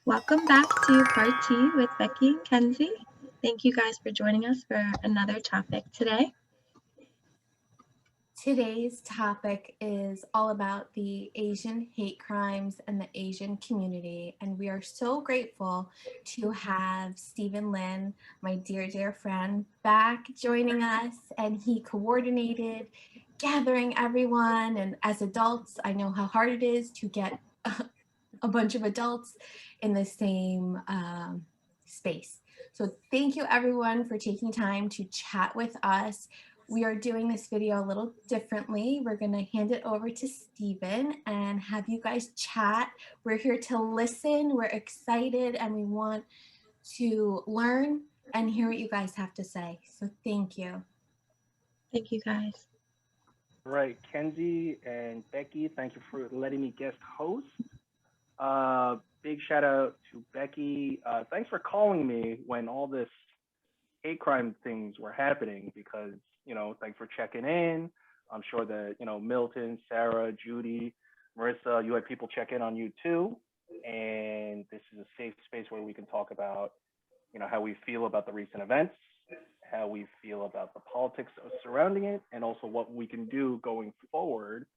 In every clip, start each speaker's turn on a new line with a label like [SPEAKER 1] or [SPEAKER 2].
[SPEAKER 1] Welcome back to Part 2 with Becky and Kenzie. Thank you guys for joining us for another topic today.
[SPEAKER 2] Today's topic is all about the Asian hate crimes and the Asian community. And we are so grateful to have Stephen Lin, my dear friend, back joining us. And he coordinated gathering everyone. And as adults, I know how hard it is to get a bunch of adults in the same space. So thank you everyone for taking time to chat with us. We are doing this video a little differently. We're gonna hand it over to Stephen and have you guys chat. We're here to listen, we're excited, and we want to learn and hear what you guys have to say. So thank you.
[SPEAKER 1] Thank you guys.
[SPEAKER 3] Right, Kenzie and Becky, thank you for letting me guest host. Big shout out to Becky. Thanks for calling me when all this hate crime things were happening because, thanks for checking in. I'm sure that, Milton, Sarah, Judy, Marissa, you had people check in on you too. And this is a safe space where we can talk about, how we feel about the recent events, how we feel about the politics surrounding it, and also what we can do going forward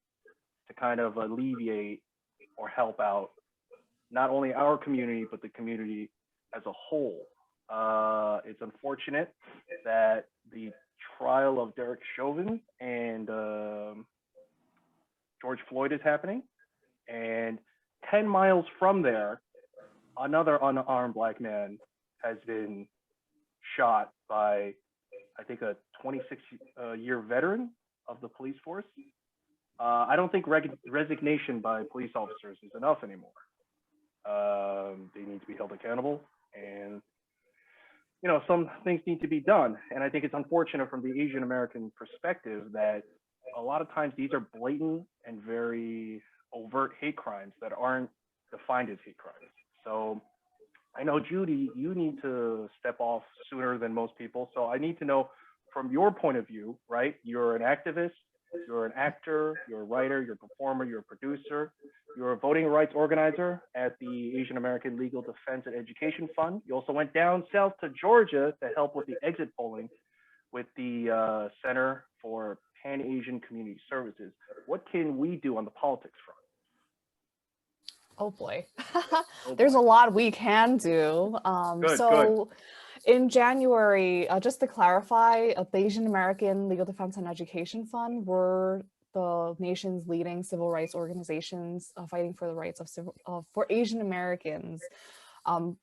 [SPEAKER 3] to kind of alleviate or help out not only our community, but the community as a whole. It's unfortunate that the trial of Derek Chauvin and George Floyd is happening. And 10 miles from there, another unarmed black man has been shot by, I think, a 26-year veteran of the police force. I don't think resignation by police officers is enough anymore. They need to be held accountable, and some things need to be done. And I think it's unfortunate from the Asian American perspective that a lot of times these are blatant and very overt hate crimes that aren't defined as hate crimes. So I know, Judy, you need to step off sooner than most people. So I need to know from your point of view, right? You're an activist, you're an actor, you're a writer, you're a performer, you're a producer, you're a voting rights organizer at the Asian American Legal Defense and Education Fund. You also went down south to Georgia to help with the exit polling with the Center for Pan-Asian Community Services. What can we do on the politics front?
[SPEAKER 4] Oh boy, there's a lot we can do.
[SPEAKER 3] Good.
[SPEAKER 4] In January, just to clarify, the Asian American Legal Defense and Education Fund were the nation's leading civil rights organizations fighting for the rights for Asian Americans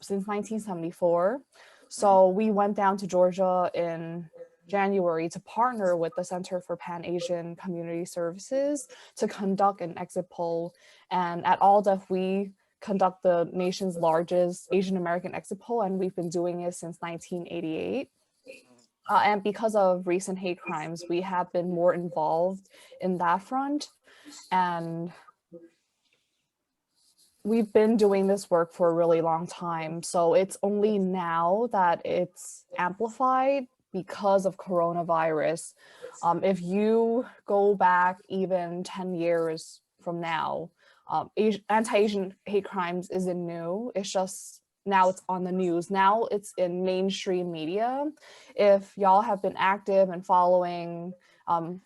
[SPEAKER 4] since 1974. So we went down to Georgia in January to partner with the Center for Pan-Asian Community Services to conduct an exit poll. And at ALDEF, we conduct the nation's largest Asian American exit poll, and we've been doing it since 1988. And because of recent hate crimes, we have been more involved in that front. And we've been doing this work for a really long time. So it's only now that it's amplified because of coronavirus. If you go back even 10 years from now, anti-Asian hate crimes isn't new. It's just now it's on the news. Now it's in mainstream media. If y'all have been active and following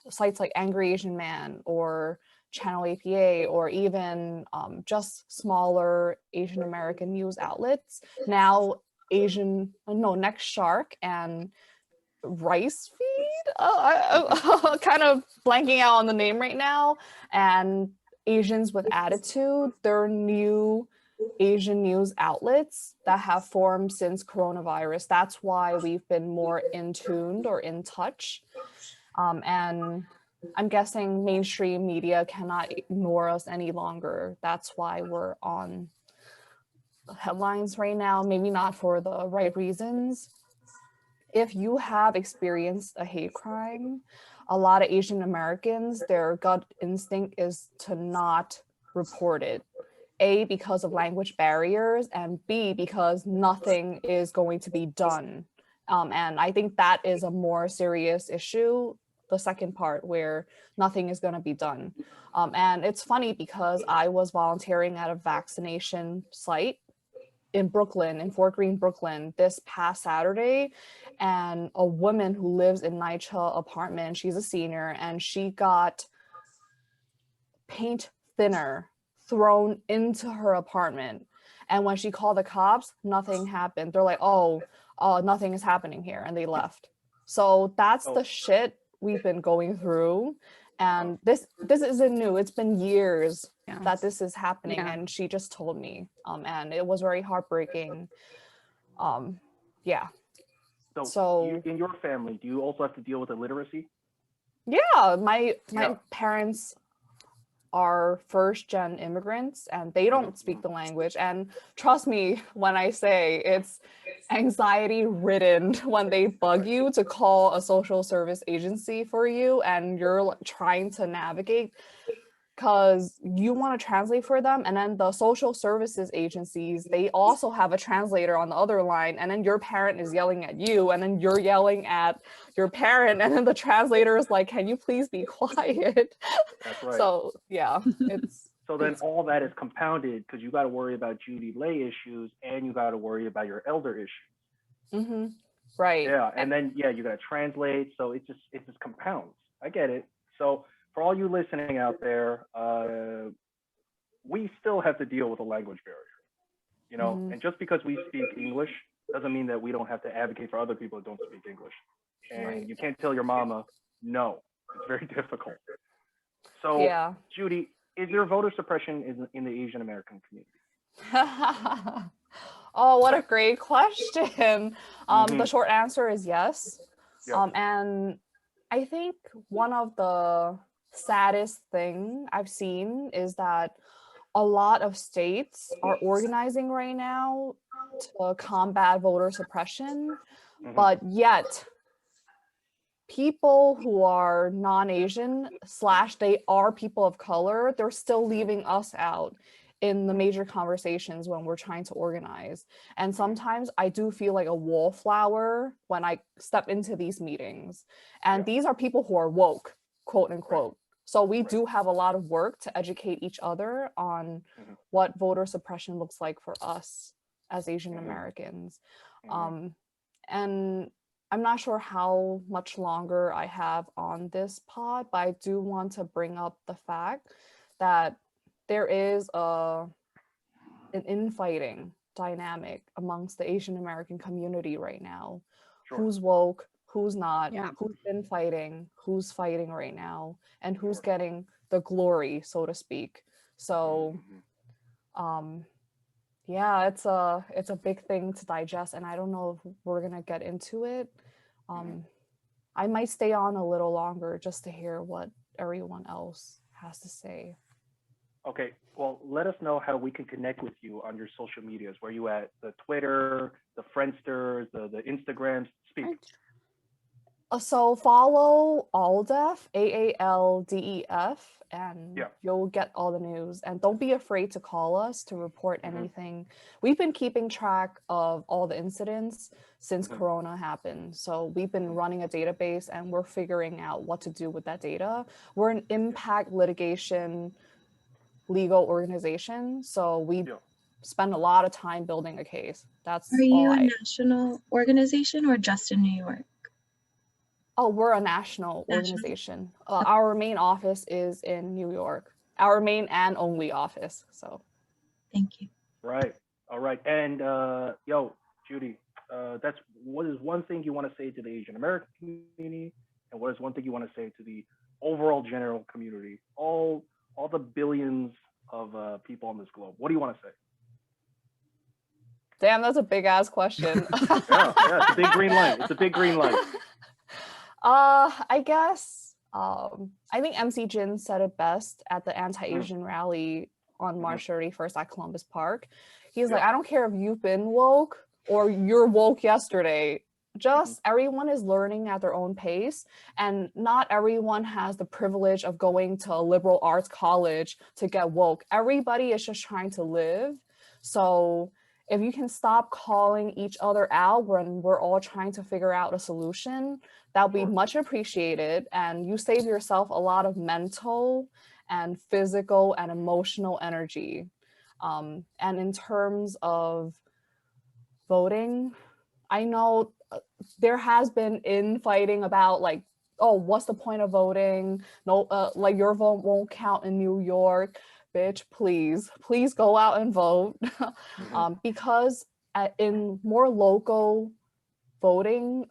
[SPEAKER 4] sites like Angry Asian Man or Channel APA, or even just smaller Asian American news outlets, now Next Shark and Rice Feed, kind of blanking out on the name right now, and Asians with Attitude, they're new Asian news outlets that have formed since coronavirus. That's why we've been more in tuned or in touch. And I'm guessing mainstream media cannot ignore us any longer. That's why we're on headlines right now, maybe not for the right reasons. If you have experienced a hate crime, a lot of Asian Americans, their gut instinct is to not report it. A, because of language barriers, and B, because nothing is going to be done. And I think that is a more serious issue, the second part, where nothing is going to be done. And it's funny because I was volunteering at a vaccination site in Brooklyn, in Fort Greene, Brooklyn, this past Saturday, and a woman who lives in NYCHA apartment, she's a senior, and she got paint thinner thrown into her apartment. And when she called the cops, nothing happened. They're like, oh, nothing is happening here, and they left. So that's the shit we've been going through. And this isn't new. It's been years that this is happening.
[SPEAKER 5] Yeah.
[SPEAKER 4] And she just told me, and it was very heartbreaking. Yeah. So
[SPEAKER 3] in your family, do you also have to deal with illiteracy?
[SPEAKER 4] Yeah, my parents are first-gen immigrants, and they don't speak the language. And trust me when I say it's anxiety ridden when they bug you to call a social service agency for you, and you're trying to navigate because you want to translate for them, and then the social services agencies, they also have a translator on the other line, and then your parent is yelling at you, and then you're yelling at your parent, and then the translator is like, can you please be quiet?
[SPEAKER 3] That's right.
[SPEAKER 4] So yeah, it's
[SPEAKER 3] so then all that is compounded because you got to worry about Judy Lay issues, and you got to worry about your elder issues.
[SPEAKER 4] Right.
[SPEAKER 3] Yeah, and then you got to translate, so it just compounds. I get it. So for all you listening out there, we still have to deal with a language barrier, and just because we speak English doesn't mean that we don't have to advocate for other people that don't speak English. And you can't tell your mama no. It's very difficult. So Judy, is there voter suppression in the Asian American community?
[SPEAKER 4] Oh, what a great question. The short answer is yes. And I think one of the saddest thing I've seen is that a lot of states are organizing right now to combat voter suppression, but yet people who are non-Asian / they are people of color, they're still leaving us out in the major conversations when we're trying to organize. And sometimes I do feel like a wallflower when I step into these meetings. And these are people who are woke, quote unquote. So we do have a lot of work to educate each other on what voter suppression looks like for us as Asian Americans. And I'm not sure how much longer I have on this pod, but I do want to bring up the fact that there is an infighting dynamic amongst the Asian American community right now. Who's woke, who's not, who's been fighting, who's fighting right now, and who's getting the glory, so to speak. So yeah, it's a big thing to digest, and I don't know if we're gonna get into it. I might stay on a little longer just to hear what everyone else has to say.
[SPEAKER 3] Okay, well, let us know how we can connect with you on your social medias. Where you at? The Twitter, the Friendsters, the Instagrams? Speak.
[SPEAKER 4] So follow ALDEF, AALDEF, and you'll get all the news. And don't be afraid to call us to report anything. We've been keeping track of all the incidents since Corona happened. So we've been running a database, and we're figuring out what to do with that data. We're an impact litigation legal organization, so we spend a lot of time building a case. That's
[SPEAKER 1] Are you a national organization or just in New York?
[SPEAKER 4] Oh, we're a national organization. Our main office is in New York. Our main and only office. So,
[SPEAKER 1] thank you.
[SPEAKER 3] Right. All right. And Judy, what is one thing you want to say to the Asian American community, and what is one thing you want to say to the overall general community? All the billions of people on this globe. What do you want to say?
[SPEAKER 4] Damn, that's a big ass question.
[SPEAKER 3] yeah, it's a big green light. It's a big green light.
[SPEAKER 4] I guess I think MC Jin said it best at the anti-Asian rally on March 31st at Columbus Park. He's like, I don't care if you've been woke or you're woke yesterday. Just everyone is learning at their own pace, and not everyone has the privilege of going to a liberal arts college to get woke. Everybody is just trying to live. So if you can stop calling each other out when we're all trying to figure out a solution, that'll be much appreciated. And you save yourself a lot of mental and physical and emotional energy. And in terms of voting, I know there has been infighting about like, oh, what's the point of voting? No, like your vote won't count in New York. Bitch, please go out and vote. Because in more local voting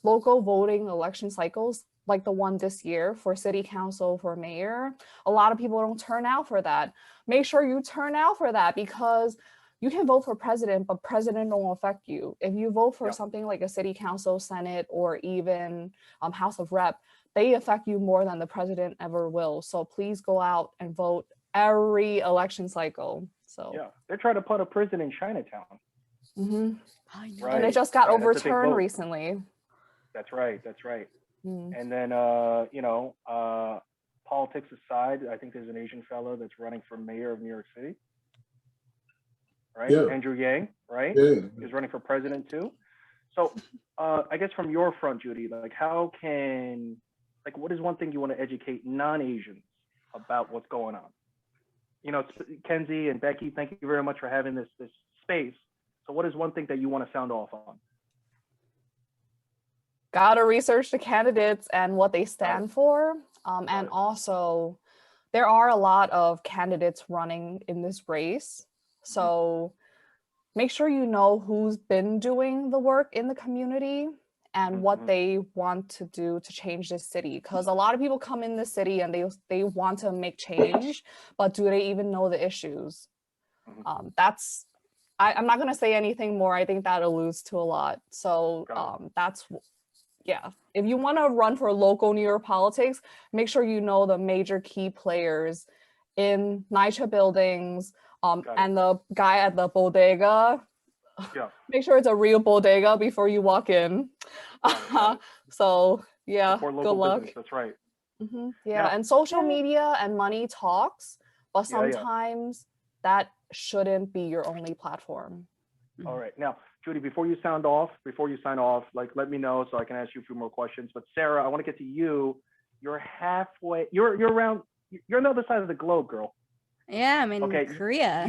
[SPEAKER 4] election cycles, like the one this year for city council, for mayor, a lot of people don't turn out for that. Make sure you turn out for that, because you can vote for president, but president won't affect you. If you vote for something like a city council, senate, or even House of Rep, they affect you more than the president ever will. So please go out and vote every election cycle. So
[SPEAKER 3] Yeah, they're trying to put a prison in Chinatown.
[SPEAKER 4] I know.
[SPEAKER 3] Right.
[SPEAKER 4] And it just got
[SPEAKER 3] Right, that's a big
[SPEAKER 4] overturned
[SPEAKER 3] vote.
[SPEAKER 4] recently.
[SPEAKER 3] That's right. That's right.
[SPEAKER 4] Mm.
[SPEAKER 3] And then, politics aside, I think there's an Asian fellow that's running for mayor of New York City. Right?
[SPEAKER 5] Yeah.
[SPEAKER 3] Andrew Yang, right?
[SPEAKER 5] Yeah.
[SPEAKER 3] He's running for president too. So, I guess from your front, Judy, like what is one thing you want to educate non-Asians about what's going on? You know, Kenzie and Becky, thank you very much for having this space. So what is one thing that you want to sound off on?
[SPEAKER 4] Gotta research the candidates and what they stand for. And also, there are a lot of candidates running in this race. So make sure you know who's been doing the work in the community and what they want to do to change this city. Because a lot of people come in the city and they want to make change, but do they even know the issues? I'm not gonna say anything more. I think that alludes to a lot. So if you want to run for local New York politics, make sure you know the major key players in NYCHA buildings, and the guy at the bodega.
[SPEAKER 3] Yeah.
[SPEAKER 4] Make sure it's a real bodega before you walk in. So yeah,
[SPEAKER 3] Support
[SPEAKER 4] good
[SPEAKER 3] local
[SPEAKER 4] luck.
[SPEAKER 3] business, that's right.
[SPEAKER 4] Yeah,
[SPEAKER 3] Now-
[SPEAKER 4] and social media and money talks, but
[SPEAKER 3] Yeah, yeah.
[SPEAKER 4] sometimes that shouldn't be your only platform.
[SPEAKER 3] All right. Now, Judy, before you sign off, like let me know so I can ask you a few more questions. But Sarah, I want to get to you. You're halfway. You're around. You're on the other side of the globe, girl.
[SPEAKER 6] Yeah, I'm in
[SPEAKER 3] Okay,
[SPEAKER 6] Korea.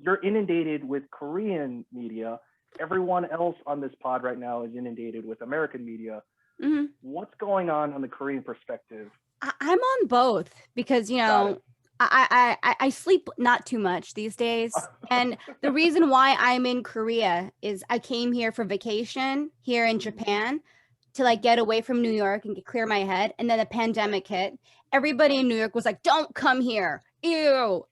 [SPEAKER 3] You're inundated with Korean media. Everyone else on this pod right now is inundated with American media.
[SPEAKER 6] Mhm.
[SPEAKER 3] What's going on the Korean perspective?
[SPEAKER 6] I'm on both because,
[SPEAKER 3] Got
[SPEAKER 6] I sleep not too much these days. And the reason why I'm in Korea is I came here for vacation here in Japan to like get away from New York and clear my head. And then the pandemic hit. Everybody in New York was like, don't come here. Ew.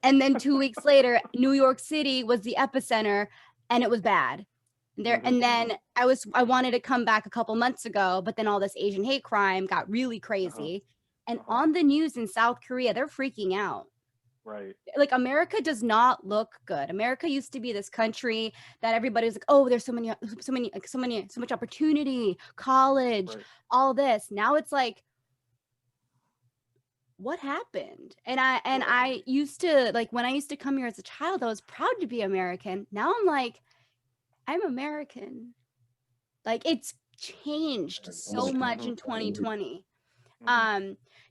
[SPEAKER 6] And then 2 weeks later, New York City was the epicenter and it was bad. And then I wanted to come back a couple months ago, but then all this Asian hate crime got really crazy. And on the news in South Korea, they're freaking out.
[SPEAKER 3] Right.
[SPEAKER 6] Like America does not look good. America used to be this country that everybody was like, oh, there's so much opportunity, college,
[SPEAKER 3] Right.
[SPEAKER 6] all this. Now it's like, what happened? And I used to, like, when I used to come here as a child, I was proud to be American. Now I'm like, I'm American. Like it's changed so much in 2020.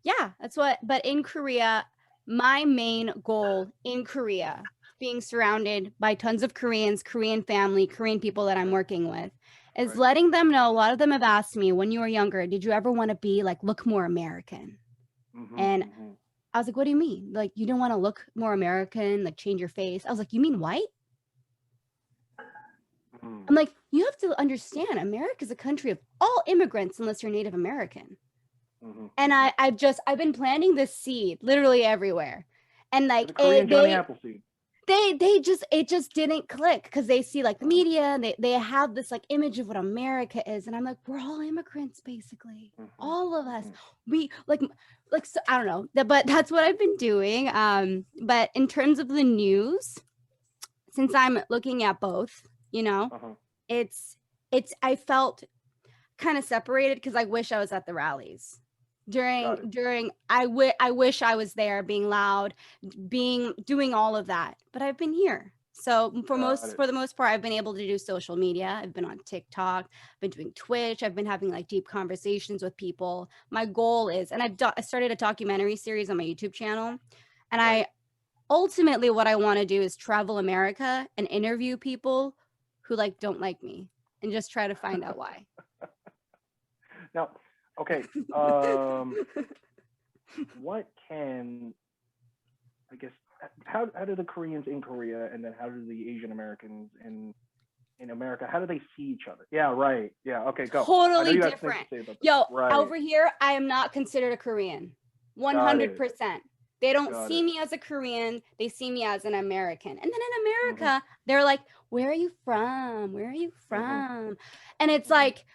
[SPEAKER 6] Yeah, that's what, but in Korea, my main goal in Korea, being surrounded by tons of Koreans, Korean family, Korean people that I'm working with, is letting them know. A lot of them have asked me, when you were younger, did you ever want to be like, look more American? And I was like, what do you mean? Like, you don't want to look more American, like change your face? I was like, you mean white? I'm like, you have to understand, America is a country of all immigrants unless you're Native American. And I've been planting this seed literally everywhere. And like
[SPEAKER 3] The Korean Johnny Appleseed.
[SPEAKER 6] it just didn't click because they see like the media and they have this like image of what America is. And I'm like, we're all immigrants, basically. All of us. We like so, I don't know, but that's what I've been doing. But in terms of the news, since I'm looking at both, it's I felt kind of separated because I wish I was at the rallies during I wish I was there, being loud, doing all of that, but I've been here. So for the most part, I've been able to do social media. I've been on TikTok, I've been doing Twitch, I've been having like deep conversations with people. My goal is, and I started a documentary series on my YouTube channel, and ultimately what I want to do is travel America and interview people who like don't like me and just try to find out why.
[SPEAKER 3] Now, okay. What can, I guess, how do the Koreans in Korea, and then how do the Asian Americans in America, how do they see each other? Yeah, right. Yeah, okay, go. I know
[SPEAKER 6] Totally
[SPEAKER 3] you got things to
[SPEAKER 6] different.
[SPEAKER 3] say about this.
[SPEAKER 6] Yo,
[SPEAKER 3] Right.
[SPEAKER 6] over here, I am not considered a Korean. 100%. They don't
[SPEAKER 3] Got
[SPEAKER 6] see
[SPEAKER 3] it.
[SPEAKER 6] me as a Korean. They see me as an American. And then in
[SPEAKER 3] Mm-hmm.
[SPEAKER 6] America, they're like, where are you from? Where are you from? And it's like,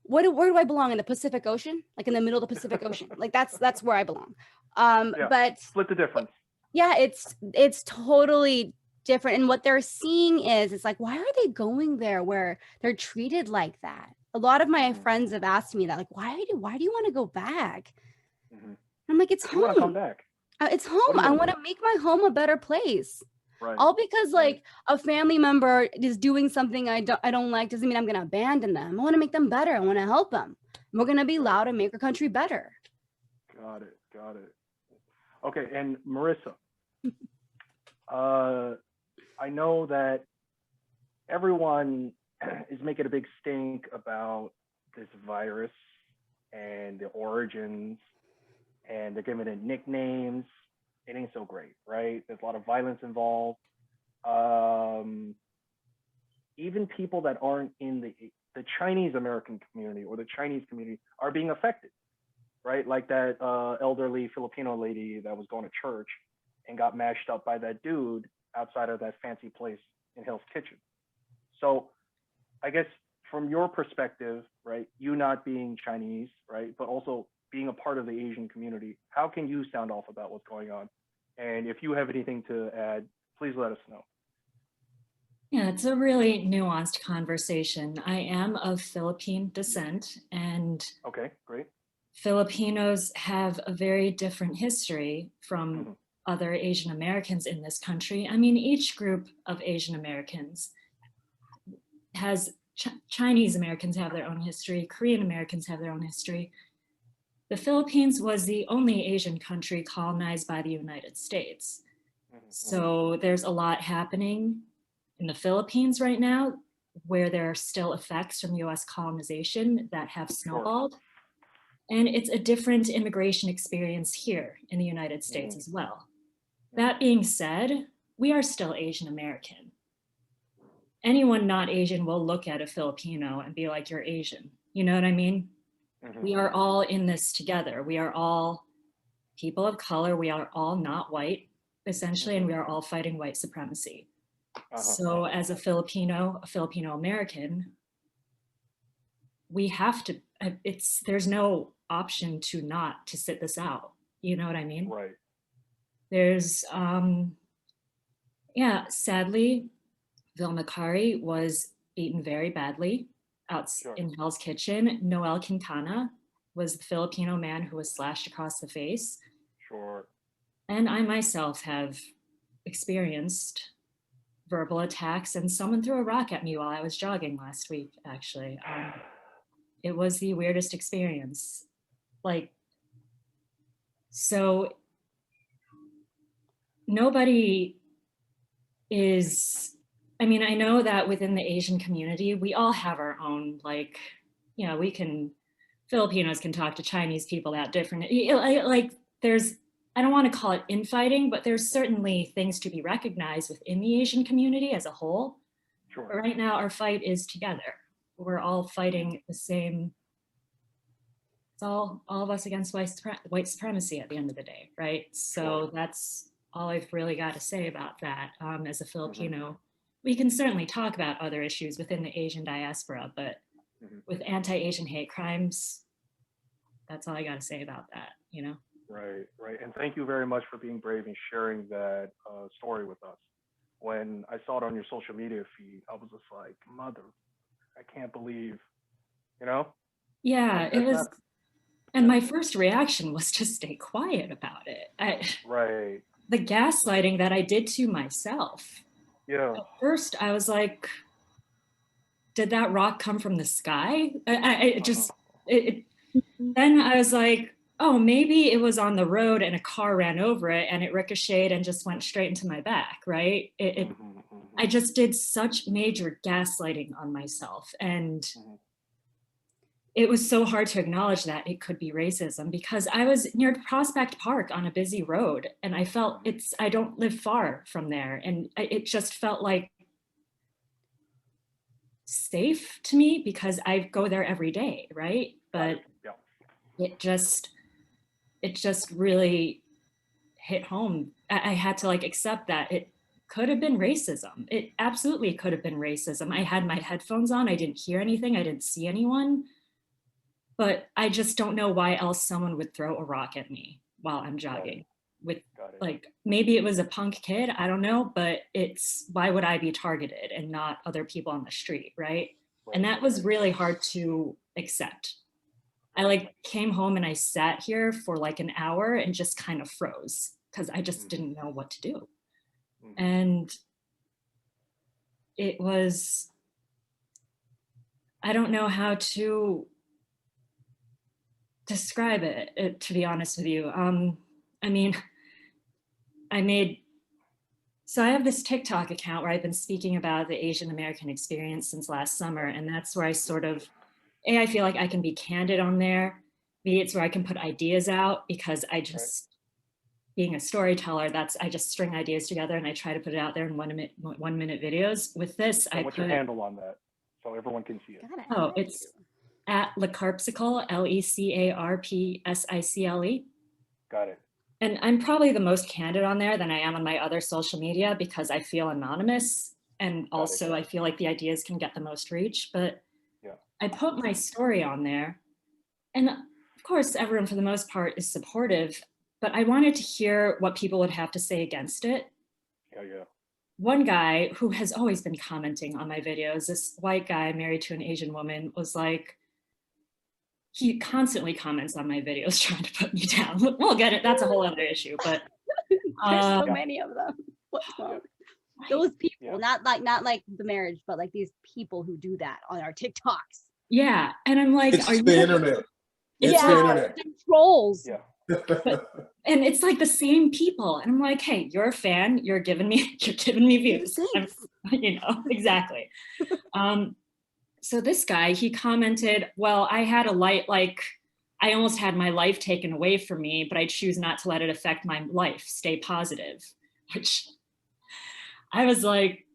[SPEAKER 6] where do I belong? In the Pacific Ocean? Like in the middle of the Pacific Ocean? Like that's where I belong.
[SPEAKER 3] Yeah.
[SPEAKER 6] But
[SPEAKER 3] Split the difference.
[SPEAKER 6] yeah, it's totally different. And what they're seeing is, it's like, why are they going there where they're treated like that? A lot of my friends have asked me that, like, why do you want to go back?
[SPEAKER 3] Mm-hmm.
[SPEAKER 6] I'm like, it's
[SPEAKER 3] You want to come
[SPEAKER 6] home.
[SPEAKER 3] back.
[SPEAKER 6] It's
[SPEAKER 3] What
[SPEAKER 6] home.
[SPEAKER 3] do you
[SPEAKER 6] I
[SPEAKER 3] mean?
[SPEAKER 6] want to make my home a better place.
[SPEAKER 3] Right.
[SPEAKER 6] All because
[SPEAKER 3] Right.
[SPEAKER 6] like a family member is doing something I don't like doesn't mean I'm gonna abandon them. I want to make them better. I want to help them. We're gonna be loud and make our country better.
[SPEAKER 3] Got it. Got it. Okay, and Marissa, I know that everyone is making a big stink about this virus and the origins, and they're giving it nicknames. It ain't so great, right? There's a lot of violence involved. Even people that aren't in the Chinese American community or the Chinese community are being affected, right? Like that elderly Filipino lady that was going to church and got mashed up by that dude outside of that fancy place in Hell's Kitchen. So I guess from your perspective, right, you not being Chinese, right, but also being a part of the Asian community, how can you sound off about what's going on? And if you have anything to add, please let us know.
[SPEAKER 5] Yeah, it's a really nuanced conversation. I am of Philippine descent, and
[SPEAKER 3] Okay, great.
[SPEAKER 5] Filipinos have a very different history from other Asian Americans in this country. I mean, each group of Asian Americans has, Chinese Americans have their own history, Korean Americans have their own history. The Philippines was the only Asian country colonized by the United States. So there's a lot happening in the Philippines right now where there are still effects from US colonization that have snowballed. And it's a different immigration experience here in the United States as well. That being said, we are still Asian American. Anyone not Asian will look at a Filipino and be like, you're Asian. You know what I mean? We are all in this together. We are all people of color. We are all not white, essentially, and we are all fighting white supremacy. So as a Filipino American, we have to, there's no option to not to sit this out. You know what I mean?
[SPEAKER 3] Right.
[SPEAKER 5] There's, yeah, sadly, Vilma Kari was beaten very badly out in Hell's Kitchen. Noel Quintana was the Filipino man who was slashed across the face.
[SPEAKER 3] Sure.
[SPEAKER 5] And I myself have experienced verbal attacks, and someone threw a rock at me while I was jogging last week, actually. It was the weirdest experience. Like, so nobody is, I mean, I know that within the Asian community, we all have our own, like, you know, Filipinos can talk to Chinese people that different. Like there's, I don't want to call it infighting, but there's certainly things to be recognized within the Asian community as a whole.
[SPEAKER 3] Sure.
[SPEAKER 5] But right now, our fight is together. We're all fighting the same, it's all of us against white supremacy at the end of the day, right? So that's all I've really got to say about that. As a Filipino, we can certainly talk about other issues within the Asian diaspora, but with anti-Asian hate crimes, that's all I got to say about that, you know?
[SPEAKER 3] Right, right. And thank you very much for being brave and sharing that story with us. When I saw it on your social media feed, I was just like, mother, I can't believe, you know?
[SPEAKER 5] Yeah, it was, and my first reaction was to stay quiet about it.
[SPEAKER 3] Right.
[SPEAKER 5] The gaslighting that I did to myself.
[SPEAKER 3] Yeah.
[SPEAKER 5] At first, I was like, did that rock come from the sky? Then I was like, oh, maybe it was on the road and a car ran over it and it ricocheted and just went straight into my back, right? I just did such major gaslighting on myself. And it was so hard to acknowledge that it could be racism because I was near Prospect Park on a busy road and I felt I don't live far from there. And it just felt like safe to me because I go there every day, right? But it just really hit home. I had to like accept that it could have been racism. It absolutely could have been racism. I had my headphones on, I didn't hear anything, I didn't see anyone, but I just don't know why else someone would throw a rock at me while I'm jogging. With like, maybe it was a punk kid, I don't know, but why would I be targeted and not other people on the street, right? And that was really hard to accept. I like came home and I sat here for like an hour and just kind of froze because I just didn't know what to do. And it was, I don't know how to describe it, to be honest with you. I mean, so I have this TikTok account where I've been speaking about the Asian American experience since last summer. And that's where I sort of, I feel like I can be candid on there. B, it's where I can put ideas out because I just, being a storyteller, I just string ideas together and I try to put it out there in 1 minute videos. With this,
[SPEAKER 3] So what's your handle on that so everyone can see it?
[SPEAKER 6] Oh,
[SPEAKER 5] it's at Lecarpsicle, LECARPSICLE.
[SPEAKER 3] Got it.
[SPEAKER 5] And I'm probably the most candid on there than I am on my other social media because I feel anonymous. And also I feel like the ideas can get the most reach, but I put my story on there. And of course, everyone for the most part is supportive, but I wanted to hear what people would have to say against it. One guy who has always been commenting on my videos, this white guy married to an Asian woman, was like, he constantly comments on my videos trying to put me down. We'll get it. That's a whole other issue, but
[SPEAKER 6] there's so many of them. Those people, not like the marriage, but like these people who do that on our TikToks.
[SPEAKER 5] Yeah, and I'm like,
[SPEAKER 7] it's the internet.
[SPEAKER 6] It's the internet. Trolls.
[SPEAKER 5] And it's like the same people, and I'm like, hey, you're a fan. You're giving me views. You know, exactly. So this guy, he commented, well, I had a I almost had my life taken away from me, but I choose not to let it affect my life. Stay positive, which I was like,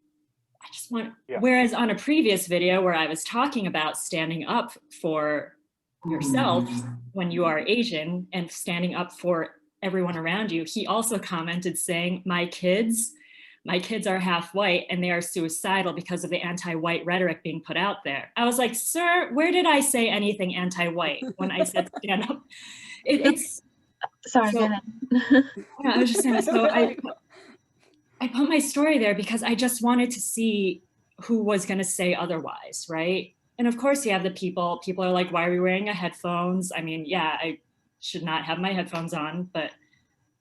[SPEAKER 5] I just want, whereas on a previous video where I was talking about standing up for yourself when you are Asian and standing up for everyone around you, he also commented saying, my kids are half white and they are suicidal because of the anti-white rhetoric being put out there. I was like, sir, where did I say anything anti-white when I said stand up?
[SPEAKER 1] Sorry,
[SPEAKER 5] so,
[SPEAKER 1] go ahead.
[SPEAKER 5] I was just saying, so I put my story there because I just wanted to see who was gonna say otherwise, right? And of course you have the people are like, why are we wearing headphones? I mean, yeah, I should not have my headphones on,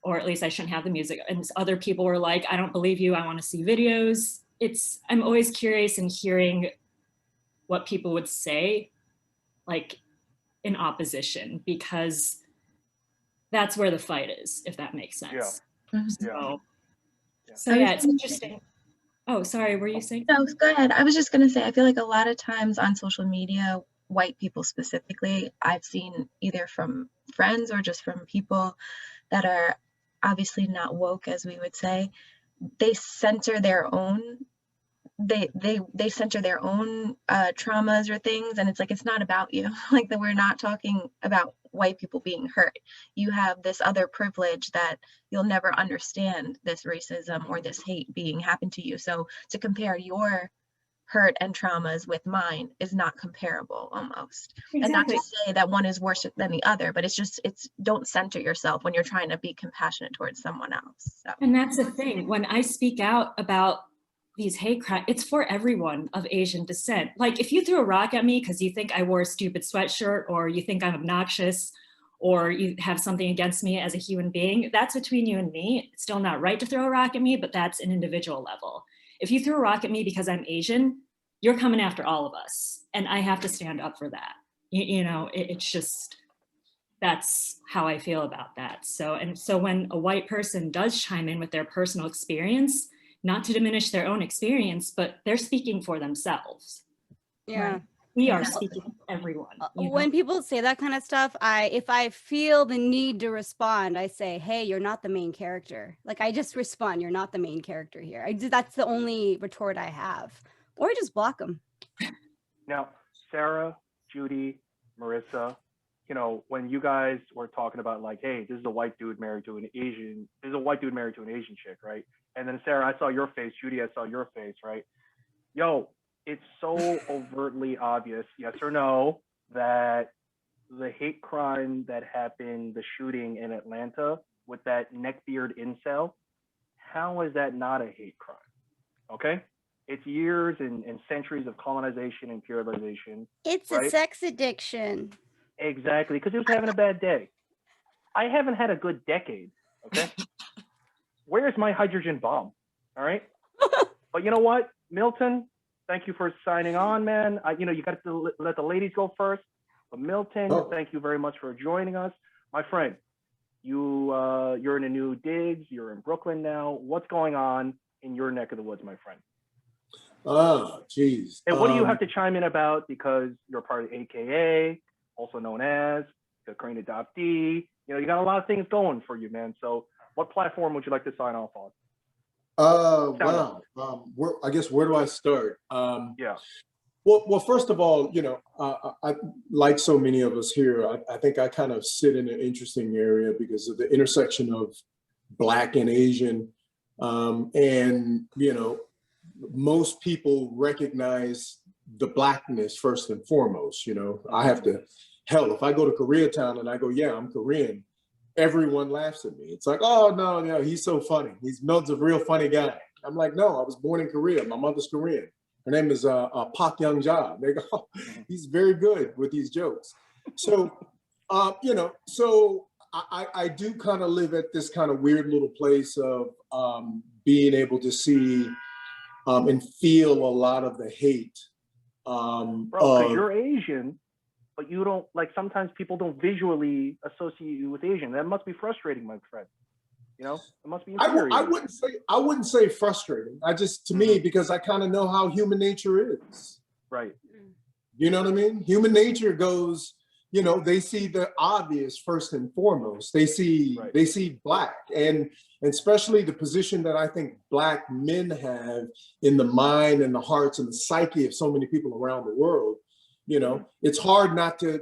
[SPEAKER 5] or at least I shouldn't have the music. And other people were like, I don't believe you, I want to see videos. I'm always curious in hearing what people would say, like in opposition, because that's where the fight is, if that makes sense. So yeah, it's interesting. Oh, sorry, were you saying?
[SPEAKER 1] No, go ahead. I was just going to say, I feel like a lot of times on social media, white people specifically, I've seen either from friends or just from people that are obviously not woke, as we would say, they center their own traumas or things, and it's like, it's not about you. Like, that we're not talking about white people being hurt. You have this other privilege that you'll never understand, this racism or this hate being happened to you. So to compare your hurt and traumas with mine is not comparable almost. Exactly. And not to say that one is worse than the other, but it's don't center yourself when you're trying to be compassionate towards someone else. So.
[SPEAKER 5] And that's the thing, when I speak out about these hate crimes, it's for everyone of Asian descent. Like, if you threw a rock at me because you think I wore a stupid sweatshirt, or you think I'm obnoxious, or you have something against me as a human being, that's between you and me. It's still not right to throw a rock at me, but that's an individual level. If you threw a rock at me because I'm Asian, you're coming after all of us. And I have to stand up for that. You know, it's just, that's how I feel about that. So when a white person does chime in with their personal experience, not to diminish their own experience, but they're speaking for themselves.
[SPEAKER 6] Yeah.
[SPEAKER 5] We are
[SPEAKER 1] Exactly.
[SPEAKER 5] speaking for everyone. You know?
[SPEAKER 6] When people say that kind of stuff, if I feel the need to respond, I say, hey, you're not the main character. Like, I just respond, you're not the main character here. That's the only retort I have. Or I just block them.
[SPEAKER 3] Now, Sarah, Judy, Marissa, you know, when you guys were talking about like, hey, this is a white dude married to an Asian, this is a white dude married to an Asian chick, right? And then Sarah, I saw your face, Judy, I saw your face, right? Yo, it's so overtly obvious, yes or no, that the hate crime that happened, the shooting in Atlanta with that neckbeard incel, how is that not a hate crime? Okay? It's years and centuries of colonization and imperialization.
[SPEAKER 6] It's
[SPEAKER 3] right?
[SPEAKER 6] a sex addiction.
[SPEAKER 3] Exactly, because he was having a bad day. I haven't had a good decade, okay? Where's my hydrogen bomb? All right? But you know what, Milton, thank you for signing on, man. You know, you got to let the ladies go first. But Milton, thank you very much for joining us. My friend, you're in a new digs. You're in Brooklyn now. What's going on in your neck of the woods, my friend?
[SPEAKER 7] Geez.
[SPEAKER 3] And what do you have to chime in about? Because you're part of AKA, also known as the Korean adoptee. You know, you got a lot of things going for you, man. So what platform would you like to sign off on?
[SPEAKER 7] Wow. I guess where do I start?
[SPEAKER 3] Yeah.
[SPEAKER 7] Well, first of all, you know, I like so many of us here, I think I kind of sit in an interesting area because of the intersection of Black and Asian. And, you know, most people recognize the Blackness first and foremost. You know, I have to, hell, if I go to Koreatown and I go, yeah, I'm Korean, everyone laughs at me. It's like, oh, no, he's so funny. Milton's a real funny guy. I'm like, no, I was born in Korea. My mother's Korean. Her name is Park Young-ja. They go, oh, he's very good with these jokes. So, you know, so I do kind of live at this kind of weird little place of being able to see and feel a lot of the hate.
[SPEAKER 3] Bro, because you're Asian, but you don't, like, sometimes people don't visually associate you with Asian. That must be frustrating, my friend. You know, it must be infuriating.
[SPEAKER 7] I wouldn't say frustrating. I just, to me, because I kind of know how human nature is.
[SPEAKER 3] Right.
[SPEAKER 7] You know what I mean? Human nature goes, you know, they see the obvious first and foremost. They see Black, and especially the position that I think Black men have in the mind and the hearts and the psyche of so many people around the world. You know, it's hard not to,